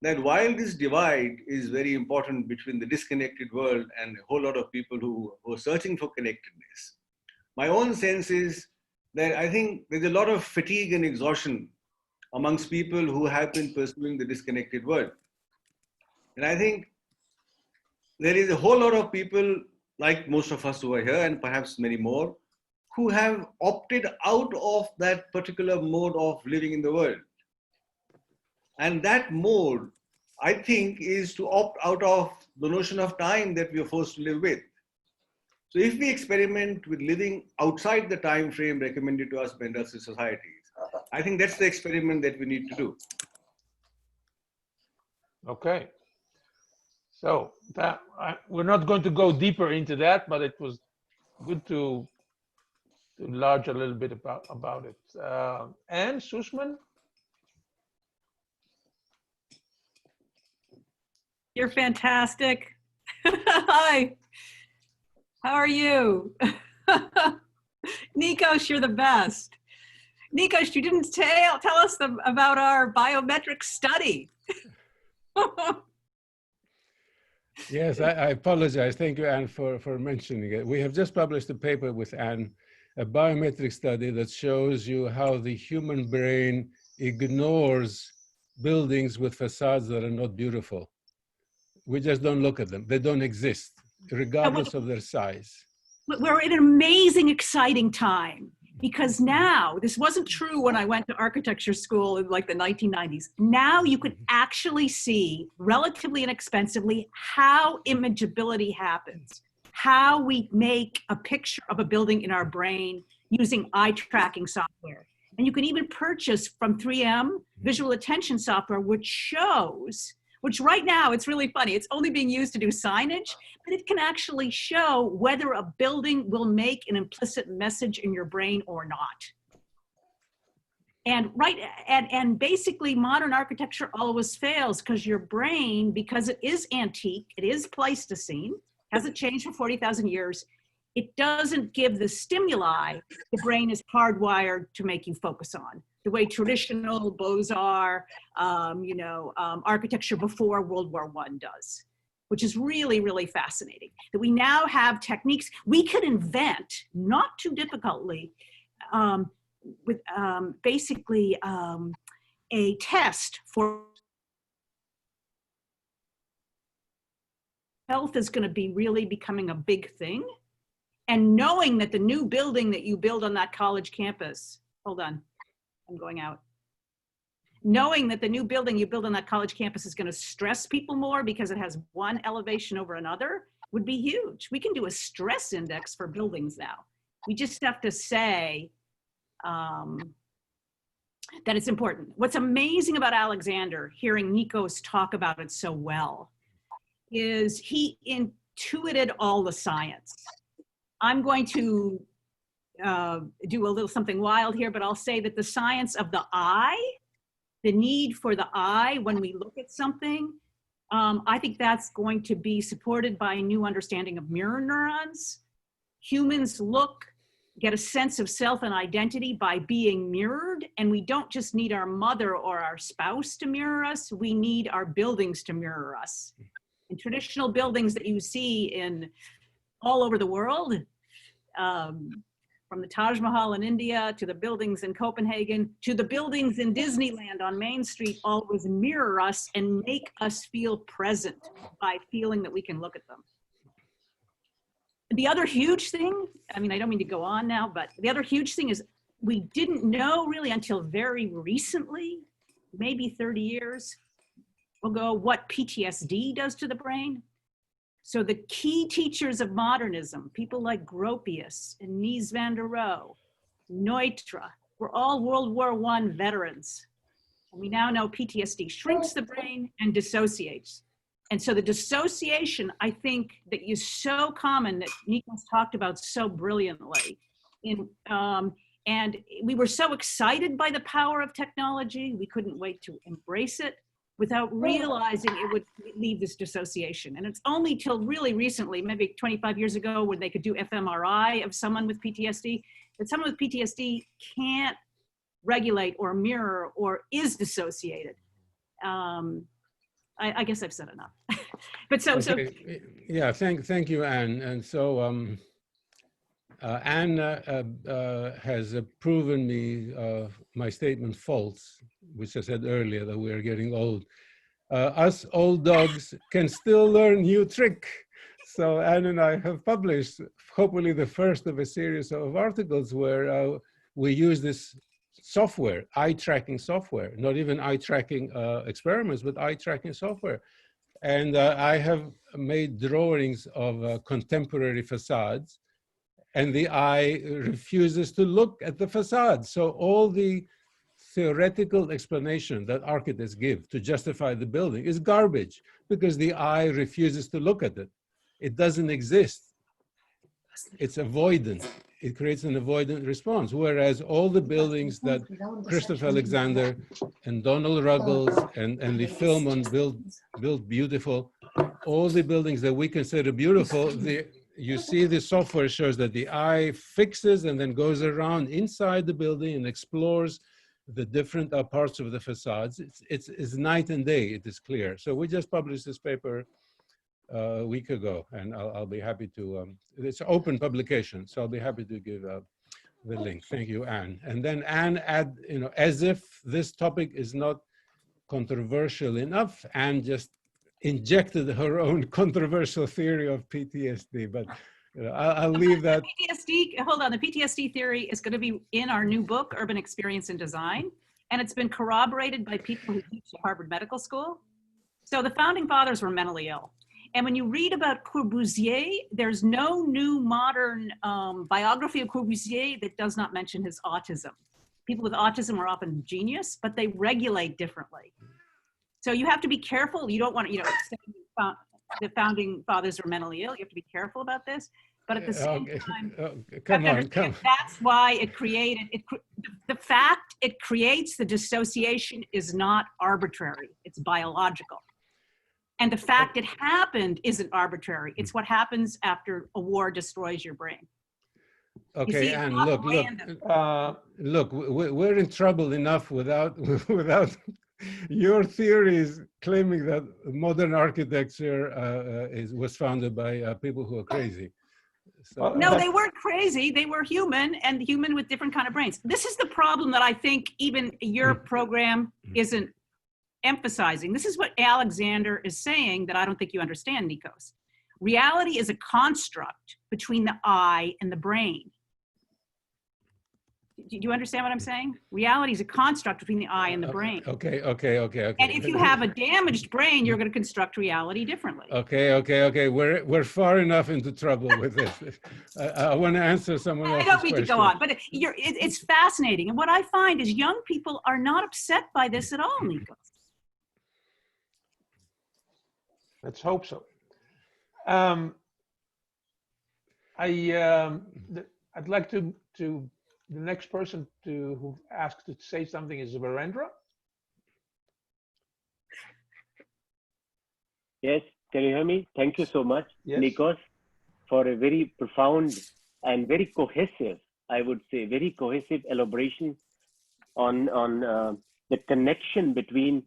that while this divide is very important between the disconnected world and a whole lot of people who are searching for connectedness, my own sense is that I think there's a lot of fatigue and exhaustion amongst people who have been pursuing the disconnected world. And I think there is a whole lot of people, like most of us who are here, and perhaps many more, who have opted out of that particular mode of living in the world. And that mode, I think, is to opt out of the notion of time that we are forced to live with. So if we experiment with living outside the time frame recommended to us by industrial societies, I think that's the experiment that we need to do. Okay. So we're not going to go deeper into that, but it was good to enlarge a little bit about it. Anne Sussman? You're fantastic. Hi. How are you? Nikos, you're the best. Nikos, you didn't tell us about our biometric study. Yes, I apologize. Thank you, Anne, for mentioning it. We have just published a paper with Anne, a biometric study that shows you how the human brain ignores buildings with facades that are not beautiful. We just don't look at them. They don't exist, regardless of their size. We're in an amazing, exciting time, because now, this wasn't true when I went to architecture school in like the 1990s. Now you can actually see, relatively inexpensively, how imageability happens, how we make a picture of a building in our brain using eye tracking software. And you can even purchase from 3M visual attention software, which shows, which right now, it's really funny, it's only being used to do signage, but it can actually show whether a building will make an implicit message in your brain or not. And basically modern architecture always fails because your brain, because it is antique, it is Pleistocene, hasn't changed for 40,000 years, it doesn't give the stimuli the brain is hardwired to make you focus on, the way traditional Beaux-Arts, architecture before World War I does, which is really, really fascinating. That we now have techniques we could invent, not too difficultly, with basically a test for health is going to be really becoming a big thing. And knowing that the new building that you build on that college campus, hold on, I'm going out. Knowing that the new building you build on that college campus is going to stress people more because it has one elevation over another would be huge. We can do a stress index for buildings now. We just have to say that it's important. What's amazing about Alexander, hearing Nikos talk about it so well, is he intuited all the science. I'm going to do a little something wild here, but I'll say that the science of the eye, the need for the eye when we look at something, I think that's going to be supported by a new understanding of mirror neurons. Humans get a sense of self and identity by being mirrored, and we don't just need our mother or our spouse to mirror us, we need our buildings to mirror us. And traditional buildings that you see in all over the world, from the Taj Mahal in India to the buildings in Copenhagen to the buildings in Disneyland on Main Street, always mirror us and make us feel present by feeling that we can look at them. The other huge thing, I mean, I don't mean to go on now, but the other huge thing is we didn't know really until very recently, maybe 30 years ago, what PTSD does to the brain. So the key teachers of modernism, people like Gropius and Mies van der Rohe, Neutra, were all World War I veterans. And we now know PTSD shrinks the brain and dissociates. And so the dissociation, I think, that is so common that Nikos talked about so brilliantly. And we were so excited by the power of technology, we couldn't wait to embrace it, without realizing it would leave this dissociation. And it's only till really recently, maybe 25 years ago, when they could do fMRI of someone with PTSD, that someone with PTSD can't regulate or mirror or is dissociated. I guess I've said enough. But okay. Yeah, thank you, Anne. And so Anne has proven me my statement false, which I said earlier that we are getting old. Us old dogs can still learn new trick. So Anne and I have published, hopefully the first of a series of articles where we use this software, eye tracking software, not even eye tracking experiments, but eye tracking software. And I have made drawings of contemporary facades, and the eye refuses to look at the facade. So all the theoretical explanation that architects give to justify the building is garbage, because the eye refuses to look at it. It doesn't exist. It's avoidant. It creates an avoidant response. Whereas all the buildings that Christopher Alexander and Donald Ruggles and the film on Build Beautiful, all the buildings that we consider beautiful, you see the software shows that the eye fixes and then goes around inside the building and explores the different parts of the facades. It's night and day, it is clear. So we just published this paper a week ago, and I'll be happy to, it's an open publication, so I'll be happy to give the link. Thank you, Anne. And then Anne add, as if this topic is not controversial enough, Anne just injected her own controversial theory of PTSD, but I'll leave that. PTSD, hold on, the PTSD theory is going to be in our new book, Urban Experience and Design, and it's been corroborated by people who teach at Harvard Medical School. So the founding fathers were mentally ill. And when you read about Corbusier, there's no new modern biography of Corbusier that does not mention his autism. People with autism are often genius, but they regulate differently. So you have to be careful. You don't want to, the founding fathers were mentally ill. You have to be careful about this. But at the same time, that's why it created, the fact it creates the dissociation is not arbitrary. It's biological. And the fact it happened isn't arbitrary. It's what happens after a war destroys your brain. Okay, and look, we're in trouble enough without your theories claiming that modern architecture was founded by people who are crazy. So, no, they weren't crazy. They were human, and human with different kind of brains. This is the problem that I think even your program isn't emphasizing. This is what Alexander is saying that I don't think you understand, Nikos. Reality is a construct between the eye and the brain. Do you understand what I'm saying? Reality is a construct between the eye and the brain. Okay. And if you have a damaged brain, you're going to construct reality differently. Okay. We're far enough into trouble with this. I want to answer someone else's question. I don't need to go on, but it's fascinating. And what I find is young people are not upset by this at all, Nikos. Let's hope so. I'd like to the next person who asked to say something is Virendra. Yes, can you hear me? Thank you so much, yes. Nikos, for a very profound and very cohesive, I would say, very cohesive elaboration on the connection between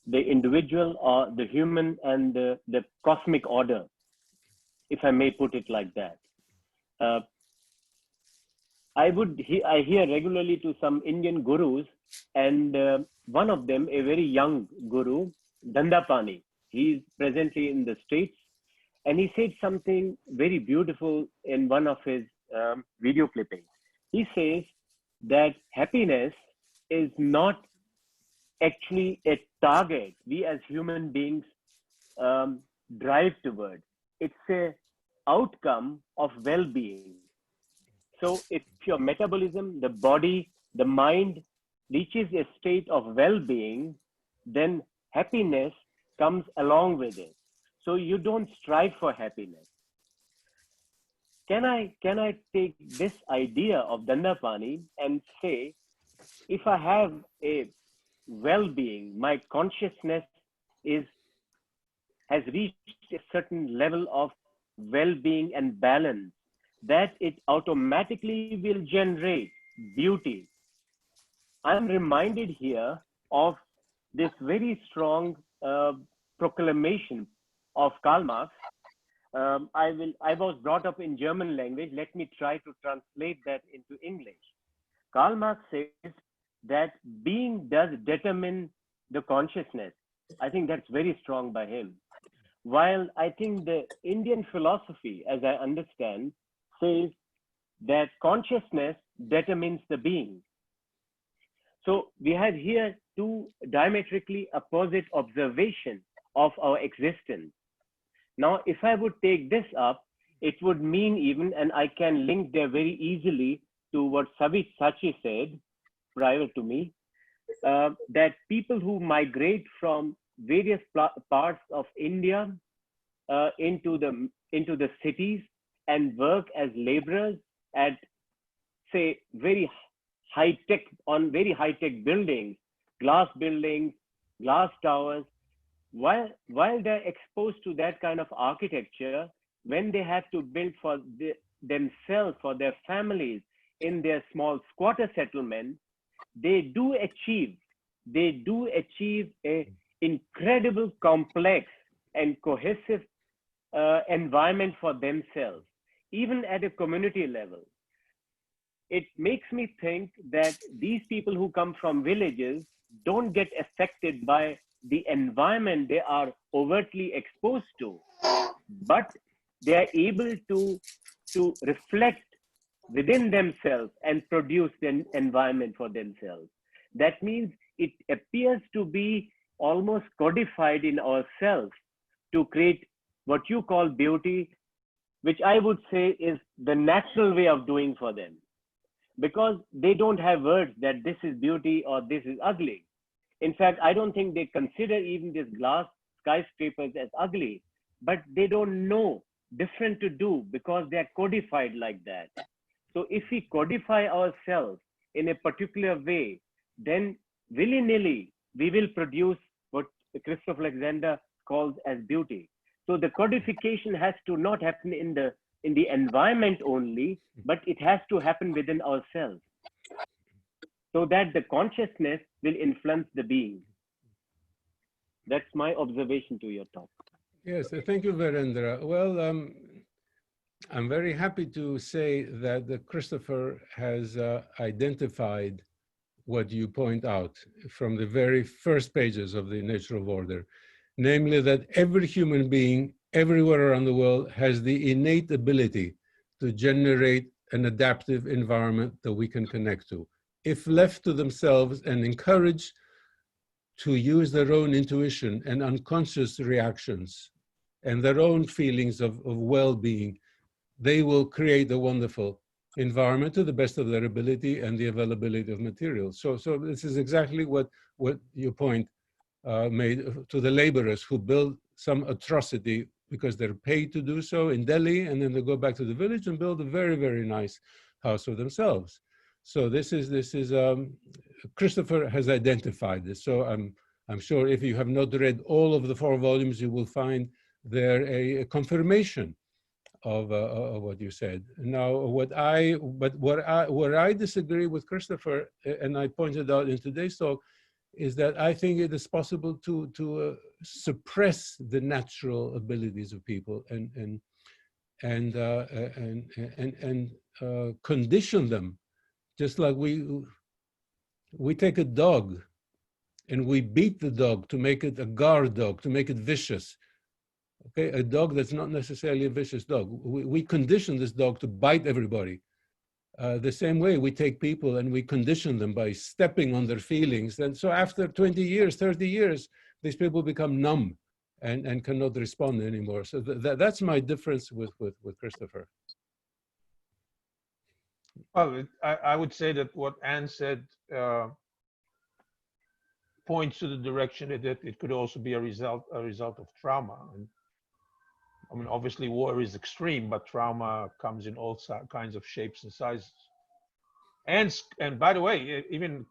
the individual or the human and the cosmic order, if I may put it like that. I hear regularly to some Indian gurus, and one of them, a very young guru, Dandapani. He's presently in the States, and he said something very beautiful in one of his video clippings. He says that happiness is not actually a target we as human beings drive toward. It's an outcome of well-being. So if your metabolism, the body, the mind reaches a state of well-being, then happiness comes along with it. So you don't strive for happiness. Can I take this idea of Dandapani and say, if I have a well-being, my consciousness has reached a certain level of well-being and balance, that it automatically will generate beauty. I'm reminded here of this very strong proclamation of Karl Marx. I was brought up in German language. Let me try to translate that into English. Karl Marx says that being does determine the consciousness. I think that's very strong by him. while I think the Indian philosophy, as I understand, says that consciousness determines the being. So we have here two diametrically opposite observations of our existence. Now, if I would take this up, it would mean even, and I can link there very easily to what Sachi said prior to me, that people who migrate from various parts of India into the cities and work as laborers at, say, very high-tech buildings, glass towers, while they're exposed to that kind of architecture, when they have to build for themselves, for their families in their small squatter settlement, they do achieve a incredible complex and cohesive environment for themselves, even at a community level. It makes me think that these people who come from villages don't get affected by the environment they are overtly exposed to, but they are able to reflect within themselves and produce an environment for themselves. That means it appears to be almost codified in ourselves to create what you call beauty, which I would say is the natural way of doing for them, because they don't have words that this is beauty or this is ugly. In fact, I don't think they consider even these glass skyscrapers as ugly, but they don't know different to do because they're codified like that. So if we codify ourselves in a particular way, then willy-nilly, we will produce what Christopher Alexander calls as beauty. So the codification has to not happen in the environment only, but it has to happen within ourselves, so that the consciousness will influence the being. That's my observation to your talk. Yes, thank you, Virendra. Well, I'm very happy to say that Christopher has identified what you point out from the very first pages of the Nature of Order, namely that every human being everywhere around the world has the innate ability to generate an adaptive environment that we can connect to, if left to themselves and encouraged to use their own intuition and unconscious reactions and their own feelings of well-being. They will create a wonderful environment to the best of their ability and the availability of materials. So this is exactly what your point made to the laborers who build some atrocity because they're paid to do so in Delhi, and then they go back to the village and build a very, very nice house for themselves. So this is Christopher has identified this. So I'm sure if you have not read all of the 4 volumes, you will find there a confirmation of what you said. Now, where I disagree with Christopher, and I pointed out in today's talk, is that I think it is possible to suppress the natural abilities of people and condition them, just like we take a dog and we beat the dog to make it a guard dog, to make it vicious. Okay, a dog that's not necessarily a vicious dog. We condition this dog to bite everybody. The same way we take people and we condition them by stepping on their feelings. And so after 20 years, 30 years, these people become numb and cannot respond anymore. So that's my difference with Christopher. Well, I would say that what Anne said points to the direction that it could also be a result of trauma. And I mean, obviously war is extreme, but trauma comes in all kinds of shapes and sizes. And by the way, even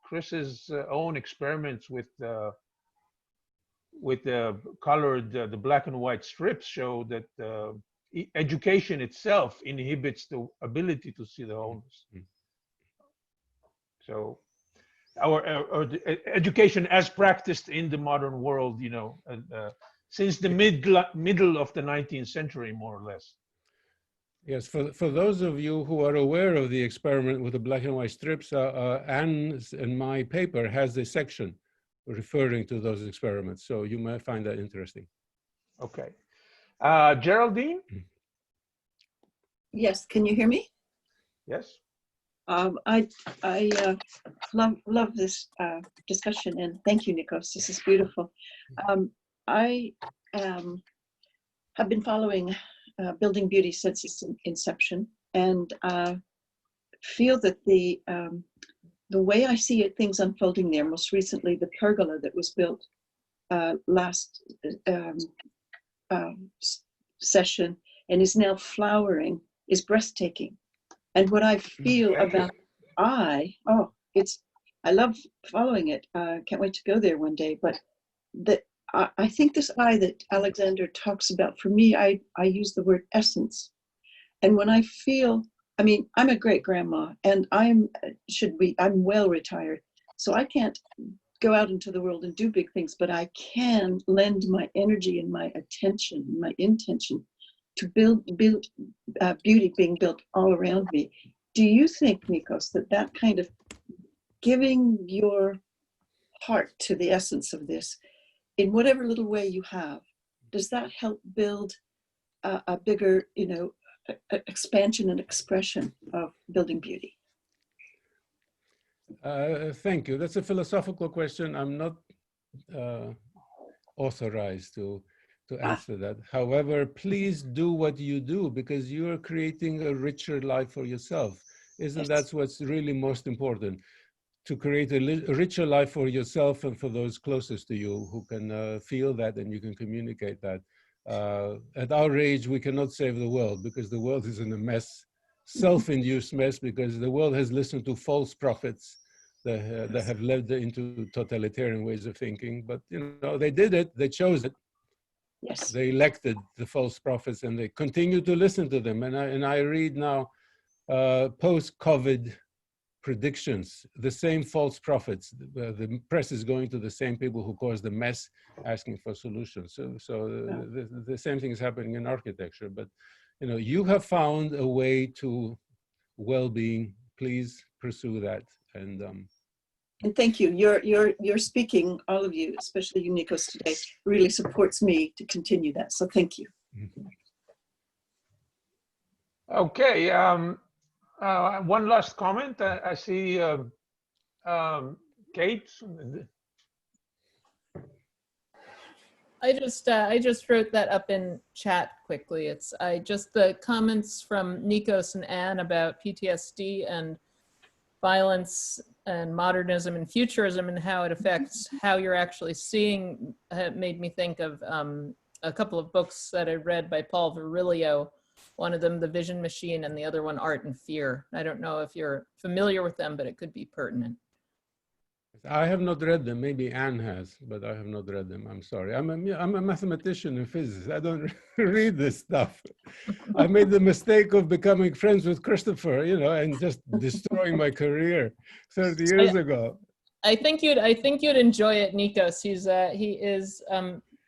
Chris's own experiments with the colored, the black and white strips show that education itself inhibits the ability to see the wholeness. So our education as practiced in the modern world, you know, since the middle of the 19th century, more or less. Yes, for those of you who are aware of the experiment with the black and white strips, Anne's and my paper has a section referring to those experiments, so you might find that interesting. Okay. Geraldine? Yes, can you hear me? Yes. I love this discussion, and thank you, Nikos. This is beautiful. I have been following Building Beauty since its inception, and feel that the way I see it, things unfolding there, most recently the pergola that was built last session and is now flowering, is breathtaking. And what I feel about I love following it. Can't wait to go there one day. But I think this I that Alexander talks about, for me, I use the word essence. And when I feel, I mean, I'm a great grandma, and I'm well retired, so I can't go out into the world and do big things, but I can lend my energy and my attention, my intention to build beauty being built all around me. Do you think, Nikos, that kind of giving your heart to the essence of this, in whatever little way you have, does that help build a bigger, expansion and expression of building beauty? Thank you. That's a philosophical question. I'm not authorized to answer that. However, please do what you do, because you are creating a richer life for yourself. Isn't that what's really most important? To create a richer life for yourself and for those closest to you who can feel that and you can communicate that. At our age, we cannot save the world because the world is in a mess, self-induced mess, because the world has listened to false prophets that have led into totalitarian ways of thinking. But they did it, they chose it. Yes. They elected the false prophets and they continue to listen to them. And I read now post-COVID predictions, the same false prophets. The press is going to the same people who caused the mess, asking for solutions. The same thing is happening in architecture. But you have found a way to well-being. Please pursue that. And thank you. Your speaking, all of you, especially you, Nikos, today, really supports me to continue that. So thank you. Okay. One last comment. I see Kate. I just wrote that up in chat quickly. It's the comments from Nikos and Anne about PTSD and violence and modernism and futurism and how it affects how you're actually seeing made me think of a couple of books that I read by Paul Virilio. One of them, The Vision Machine, and the other one, Art and Fear. I don't know if you're familiar with them, but it could be pertinent. I have not read them. Maybe Anne has, but I have not read them. I'm sorry. I'm a mathematician and physicist. I don't read this stuff. I made the mistake of becoming friends with Christopher, and just destroying my career 30 years ago. I think you'd enjoy it, Nikos. He is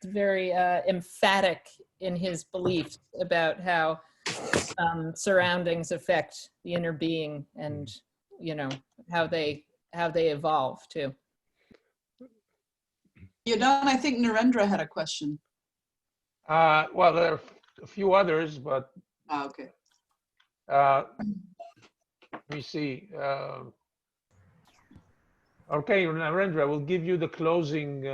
very emphatic in his beliefs about how surroundings affect the inner being, and how they evolve too. Yodan, I think Narendra had a question. Well, there are a few others, but okay. Let me see. Okay, Narendra, we'll give you the closing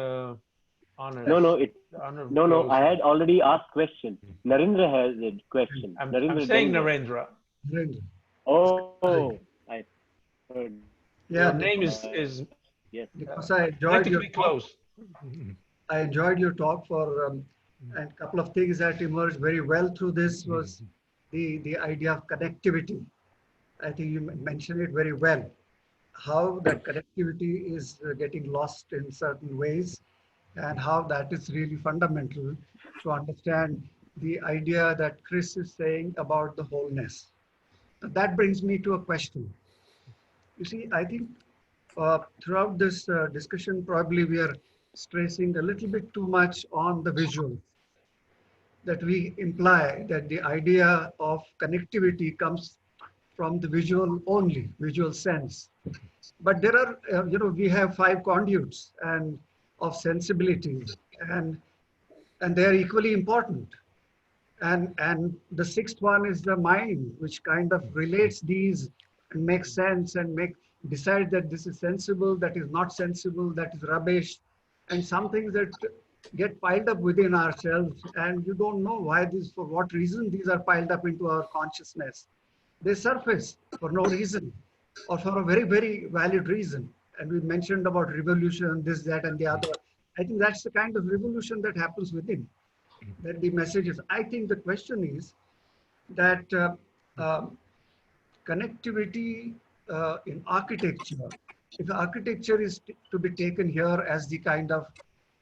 honors. No, I had already asked question. Narendra has a question. I'm saying Narendra. Oh, I heard. Yeah, your name is yes. Because I enjoyed your talk. I enjoyed your talk for and a couple of things that emerged very well through this was the idea of connectivity. I think you mentioned it very well. How that connectivity is getting lost in certain ways, and how that is really fundamental to understand the idea that Chris is saying about the wholeness. That brings me to a question. You see, I think throughout this discussion, probably we are stressing a little bit too much on the visual. That we imply that the idea of connectivity comes from the visual only, visual sense. But there are, we have 5 conduits and of sensibilities, and and they are equally important. And the sixth one is the mind, which kind of relates these and makes sense and decide that this is sensible, that is not sensible, that is rubbish, and some things that get piled up within ourselves, and you don't know why for what reason these are piled up into our consciousness. They surface for no reason, or for a very, very valid reason. And we mentioned about revolution, this, that, and the other. I think that's the kind of revolution that happens within. That the messages. I think the question is that connectivity in architecture, if architecture is to be taken here as the kind of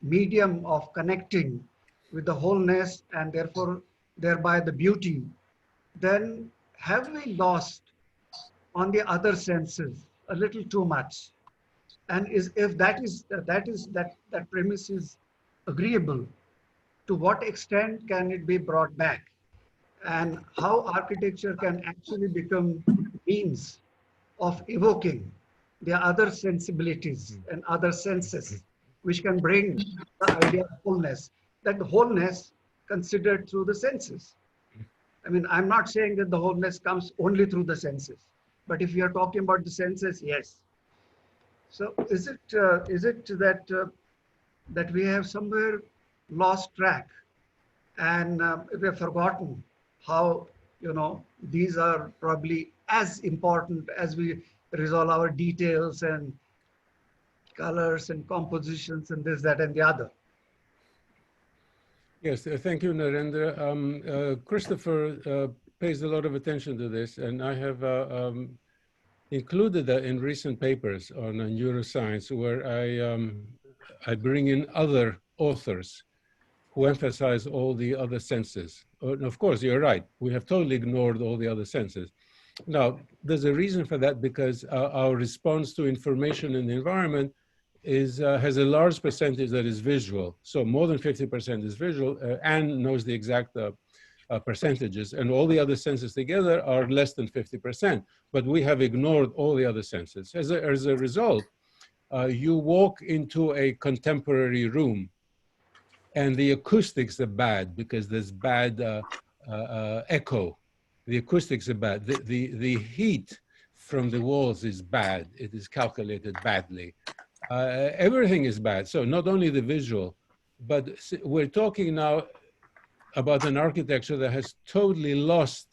medium of connecting with the wholeness and therefore thereby the beauty, then have we lost on the other senses a little too much? And if that premise is agreeable, to what extent can it be brought back? And how architecture can actually become means of evoking the other sensibilities and other senses, which can bring the idea of wholeness, that the wholeness considered through the senses. I mean, I'm not saying that the wholeness comes only through the senses, but if we are talking about the senses, yes. So is it that we have somewhere lost track, and we have forgotten how, these are probably as important as we resolve our details and colors and compositions and this, that, and the other. Yes, thank you, Narendra. Christopher pays a lot of attention to this, and I have included that in recent papers on neuroscience, where I bring in other authors who emphasize all the other senses. And of course, you're right. We have totally ignored all the other senses. Now, there's a reason for that, because our response to information in the environment has a large percentage that is visual. So more than 50% is visual. Anne knows the exact percentages, and all the other senses together are less than 50%. But we have ignored all the other senses. As a result, you walk into a contemporary room, and the acoustics are bad because there's bad echo. The acoustics are bad. The heat from the walls is bad. It is calculated badly. Everything is bad. So not only the visual, but we're talking now about an architecture that has totally lost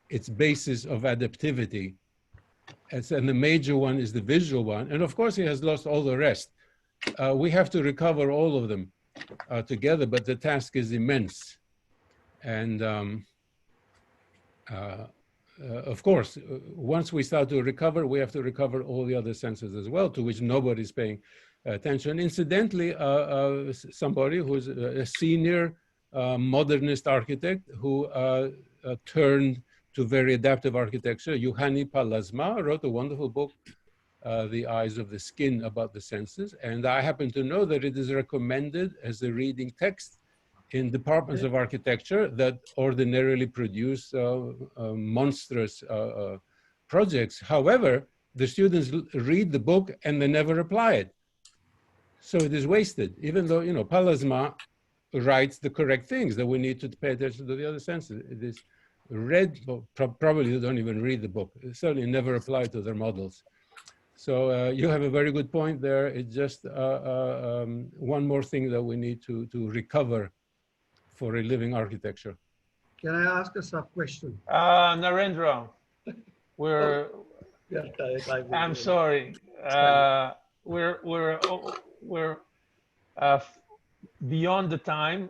its basis of adaptivity. And the major one is the visual one. And of course, it has lost all the rest. We have to recover all of them together, but the task is immense. And of course, once we start to recover, we have to recover all the other senses as well, to which nobody's paying attention. Incidentally, somebody who's a senior modernist architect who turned to very adaptive architecture, Juhani Pallasmaa, wrote a wonderful book, The Eyes of the Skin, about the senses. And I happen to know that it is recommended as a reading text in departments of architecture that ordinarily produce monstrous projects. However, the students read the book and they never apply it. So it is wasted, even though, Pallasmaa writes the correct things, that we need to pay attention to the other senses. It is read, probably they don't even read the book. It's certainly never applied to their models. So you have a very good point there. It's just one more thing that we need to recover for a living architecture. Can I ask a sub-question? Narendra, I'm sorry. We're beyond the time.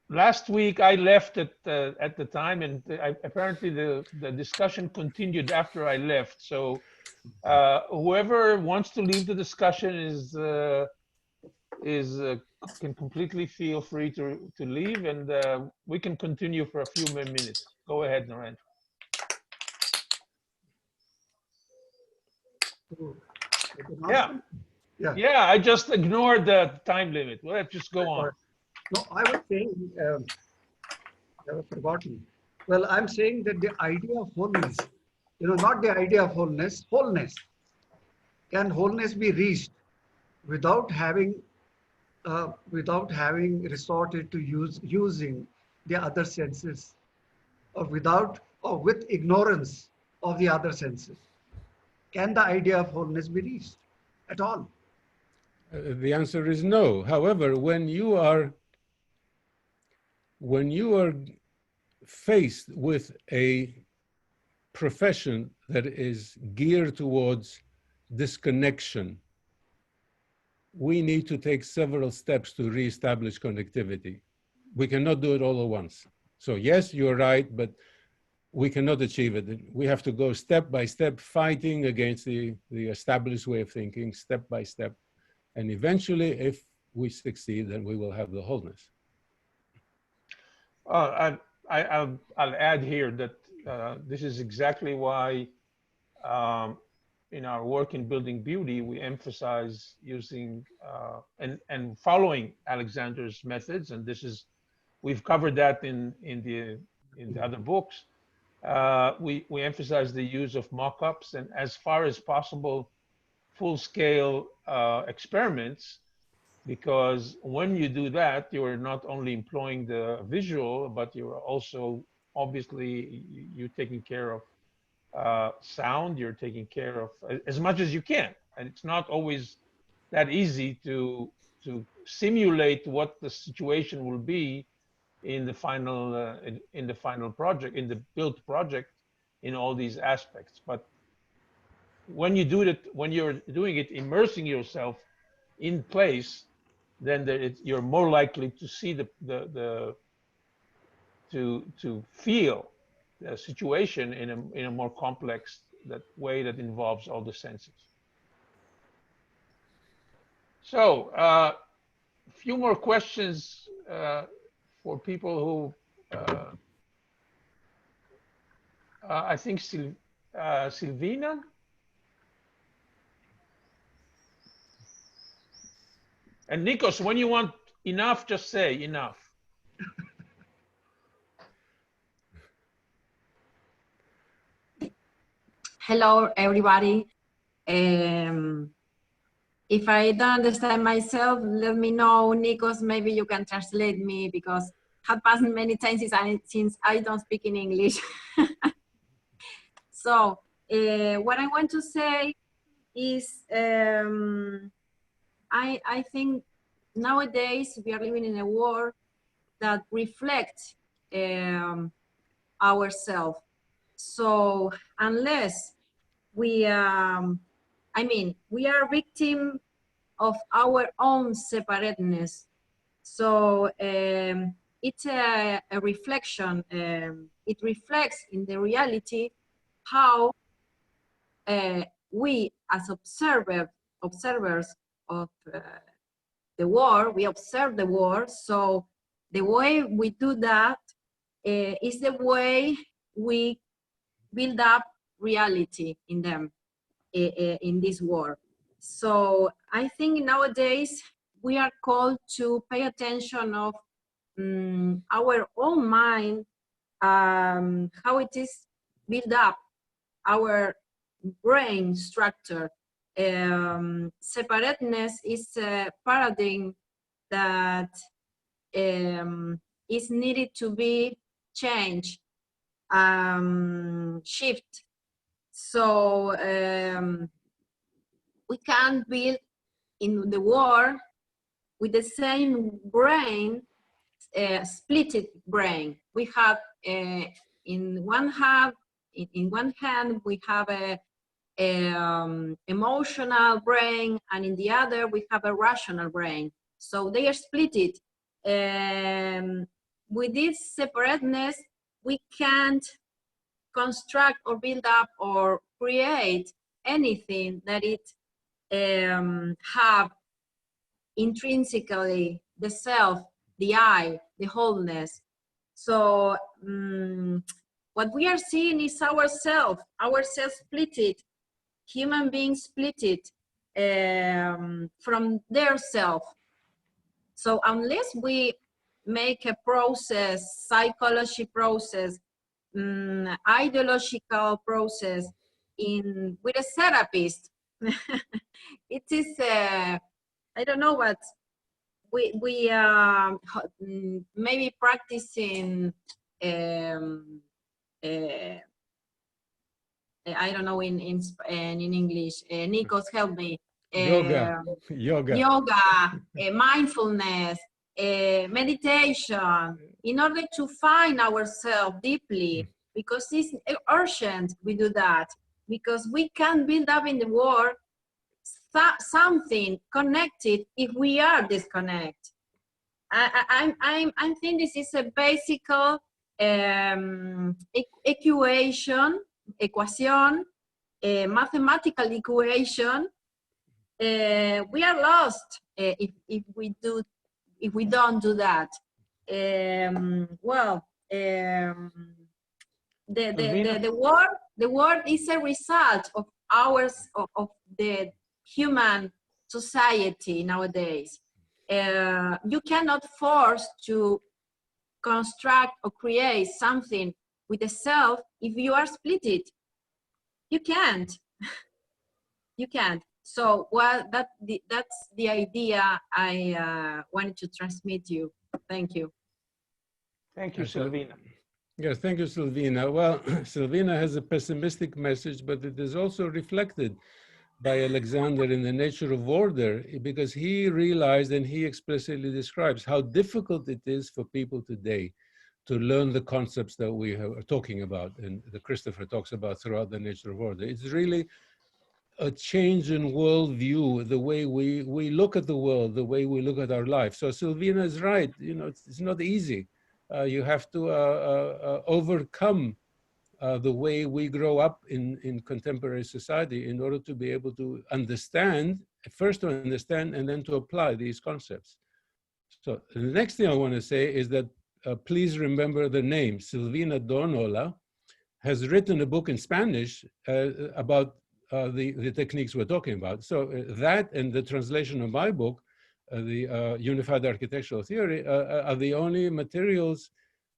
Last week I left at the time, and apparently the discussion continued after I left. So whoever wants to leave the discussion can completely feel free to leave, and we can continue for a few more minutes. Go ahead, Narendra. Yeah, I just ignored the time limit. Well, let's just go on. No, I was saying, I have forgotten. Well, I'm saying that the idea of wholeness, not the idea of wholeness, wholeness. Can wholeness be reached without having without having resorted to using the other senses, or without or with ignorance of the other senses? Can the idea of wholeness be reached at all? The answer is no. However, when you are faced with a profession that is geared towards disconnection, we need to take several steps to reestablish connectivity. We cannot do it all at once. So yes, you're right, but we cannot achieve it. We have to go step by step, fighting against the established way of thinking, step by step. And eventually, if we succeed, then we will have the wholeness. I'll add here that this is exactly why in our work in building beauty, we emphasize using and following Alexander's methods. And this is, we've covered that in the other books. We emphasize the use of mock-ups and, as far as possible, full-scale experiments, because when you do that, you're not only employing the visual, but you're also, obviously, you're taking care of sound, you're taking care of as much as you can. And it's not always that easy to simulate what the situation will be in the final in the final project, in the built project, in all these aspects. But when you do it, when you're doing it, immersing yourself in place, then you're more likely to see to feel the situation in a more complex way that involves all the senses. So a few more questions for people who I think Silvina. And Nikos, when you want enough, just say enough. Hello, everybody. If I don't understand myself, let me know, Nikos. Maybe you can translate me, because have passed many times since I don't speak in English. So what I want to say is, I think nowadays we are living in a world that reflects ourselves. So unless we, I mean, we are victim of our own separateness. So it's a reflection. It reflects in the reality how we, as observers of the world, we observe the world. So the way we do that is the way we build up reality in them, in this world. So I think nowadays we are called to pay attention of our own mind, how it is built up, our brain structure. Separateness is a paradigm that is needed to be changed, shift. So we can't build in the world with the same brain, splitted brain. We have in one hand we have a emotional brain, and in the other we have a rational brain. So they are splitted. With this separateness, we can't construct or build up or create anything that it have intrinsically the self, the I, the wholeness. So what we are seeing is ourselves splitted, human beings splitted from their self. So unless we make a process, psychology process, ideological process with a therapist, it is, I don't know what, maybe practicing I don't know in English. Nikos, help me. Yoga, Mindfulness, meditation, in order to find ourselves deeply, because it's urgent we do that, because we can build up in the world something connected if we are disconnected. I think this is a basic equation, mathematical equation. We are lost if we don't do that. The world is a result of of the human society nowadays. You cannot force to construct or create something with the self if you are splitted. You can't. You can't. So that's the idea I wanted to transmit you. Thank you. Thank you, Silvina. Yes, thank you, Silvina. Well, Silvina has a pessimistic message, but it is also reflected by Alexander in The Nature of Order, because he realized and he explicitly describes how difficult it is for people today to learn the concepts that we are talking about and that Christopher talks about throughout The Nature of Order. It's really a change in worldview, the way we look at the world, the way we look at our life. So Silvina is right, you know, it's not easy. You have to overcome the way we grow up in contemporary society in order to be able to understand, first to understand and then to apply these concepts. So the next thing I want to say is that please remember the name. Silvina Donola has written a book in Spanish about the techniques we're talking about. So that and the translation of my book, the Unified Architectural Theory, are the only materials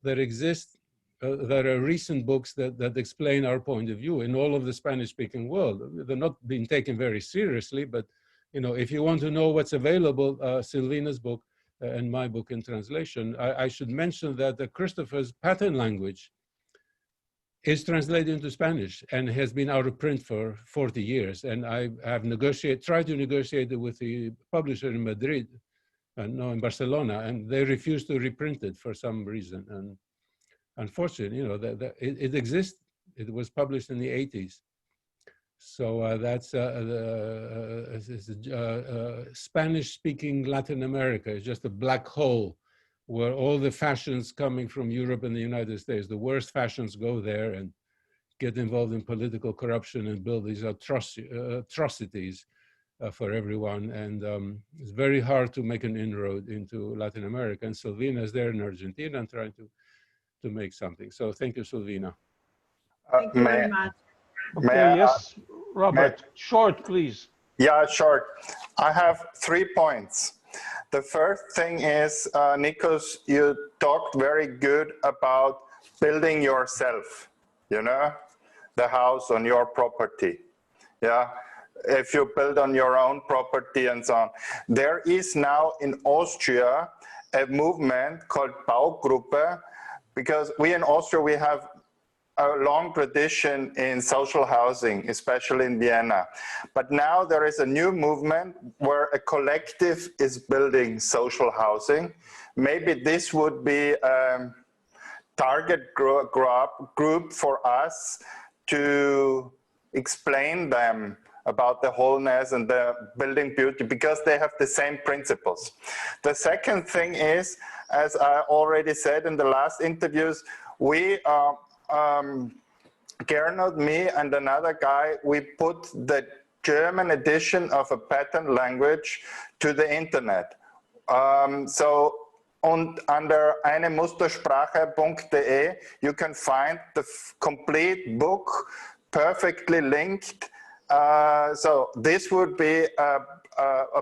that exist that are recent books that explain our point of view in all of the Spanish-speaking world. They're not being taken very seriously, but you know, if you want to know what's available, Silvina's book and my book in translation, I should mention that Christopher's pattern language is translated into Spanish and has been out of print for 40 years. And I have tried to negotiate it with the publisher in Madrid, no, in Barcelona, and they refused to reprint it for some reason. And unfortunately, you know, it exists. It was published in the 80s. So that's Spanish-speaking Latin America. It's just a black hole where all the fashions coming from Europe and the United States, the worst fashions go there and get involved in political corruption and build these atrocities for everyone. And it's very hard to make an inroad into Latin America. And Silvina is there in Argentina and trying to make something. So thank you, Silvina. Thank you very much. Okay, yes, Robert, short, please. Yeah, short. I have 3 points. The first thing is, Nikos, you talked very good about building yourself, you know, the house on your property. Yeah, if you build on your own property and so on. There is now in Austria a movement called Baugruppe, because we in Austria, we have a long tradition in social housing, especially in Vienna. But now there is a new movement where a collective is building social housing. Maybe this would be a target group for us to explain them about the wholeness and the building beauty, because they have the same principles. The second thing is, as I already said in the last interviews, we Gernot, me, and another guy, we put the German edition of a pattern language to the internet. So under einemustersprache.de, you can find the complete book, perfectly linked. So this would be a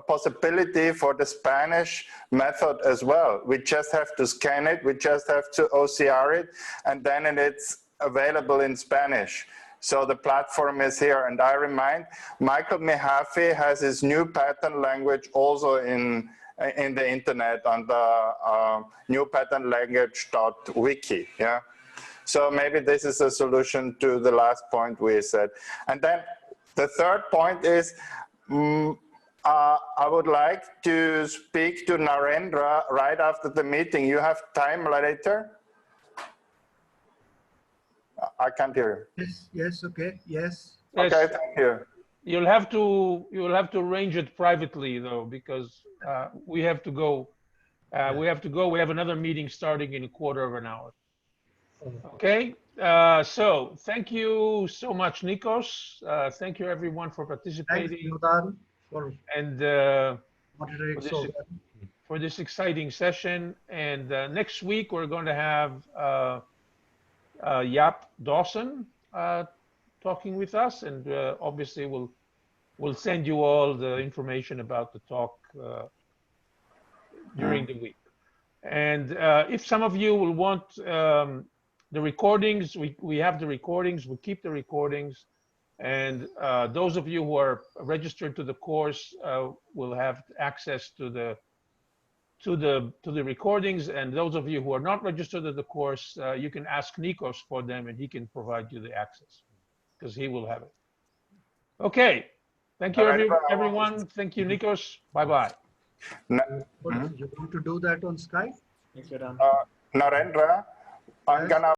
possibility for the Spanish method as well. We just have to scan it, we just have to OCR it, and then it's available in Spanish. So the platform is here. And I remind, Michael Mehaffy has his new pattern language also in in the internet on the newpatternlanguage.wiki. Yeah. So maybe this is a solution to the last point we said. And then the third point is, I would like to speak to Narendra right after the meeting. You have time later? I can't hear you. Yes, yes, okay, yes. Okay, thank you. You'll have to arrange it privately though, because we have to go. We have another meeting starting in a quarter of an hour. Okay. So thank you so much, Nikos. Thank you everyone for participating. Thanks, Yodan, for moderating for this exciting session. And next week we're going to have Jaap Dawson talking with us, and obviously we'll send you all the information about the talk during the week. And if some of you will want the recordings, we have the recordings, we keep the recordings, and those of you who are registered to the course will have access to the recordings, and those of you who are not registered to the course, you can ask Nikos for them and he can provide you the access because he will have it. Okay, thank you everyone. Thank you, Nikos. Bye-bye. You want to do that on Skype? Narendra, I'm gonna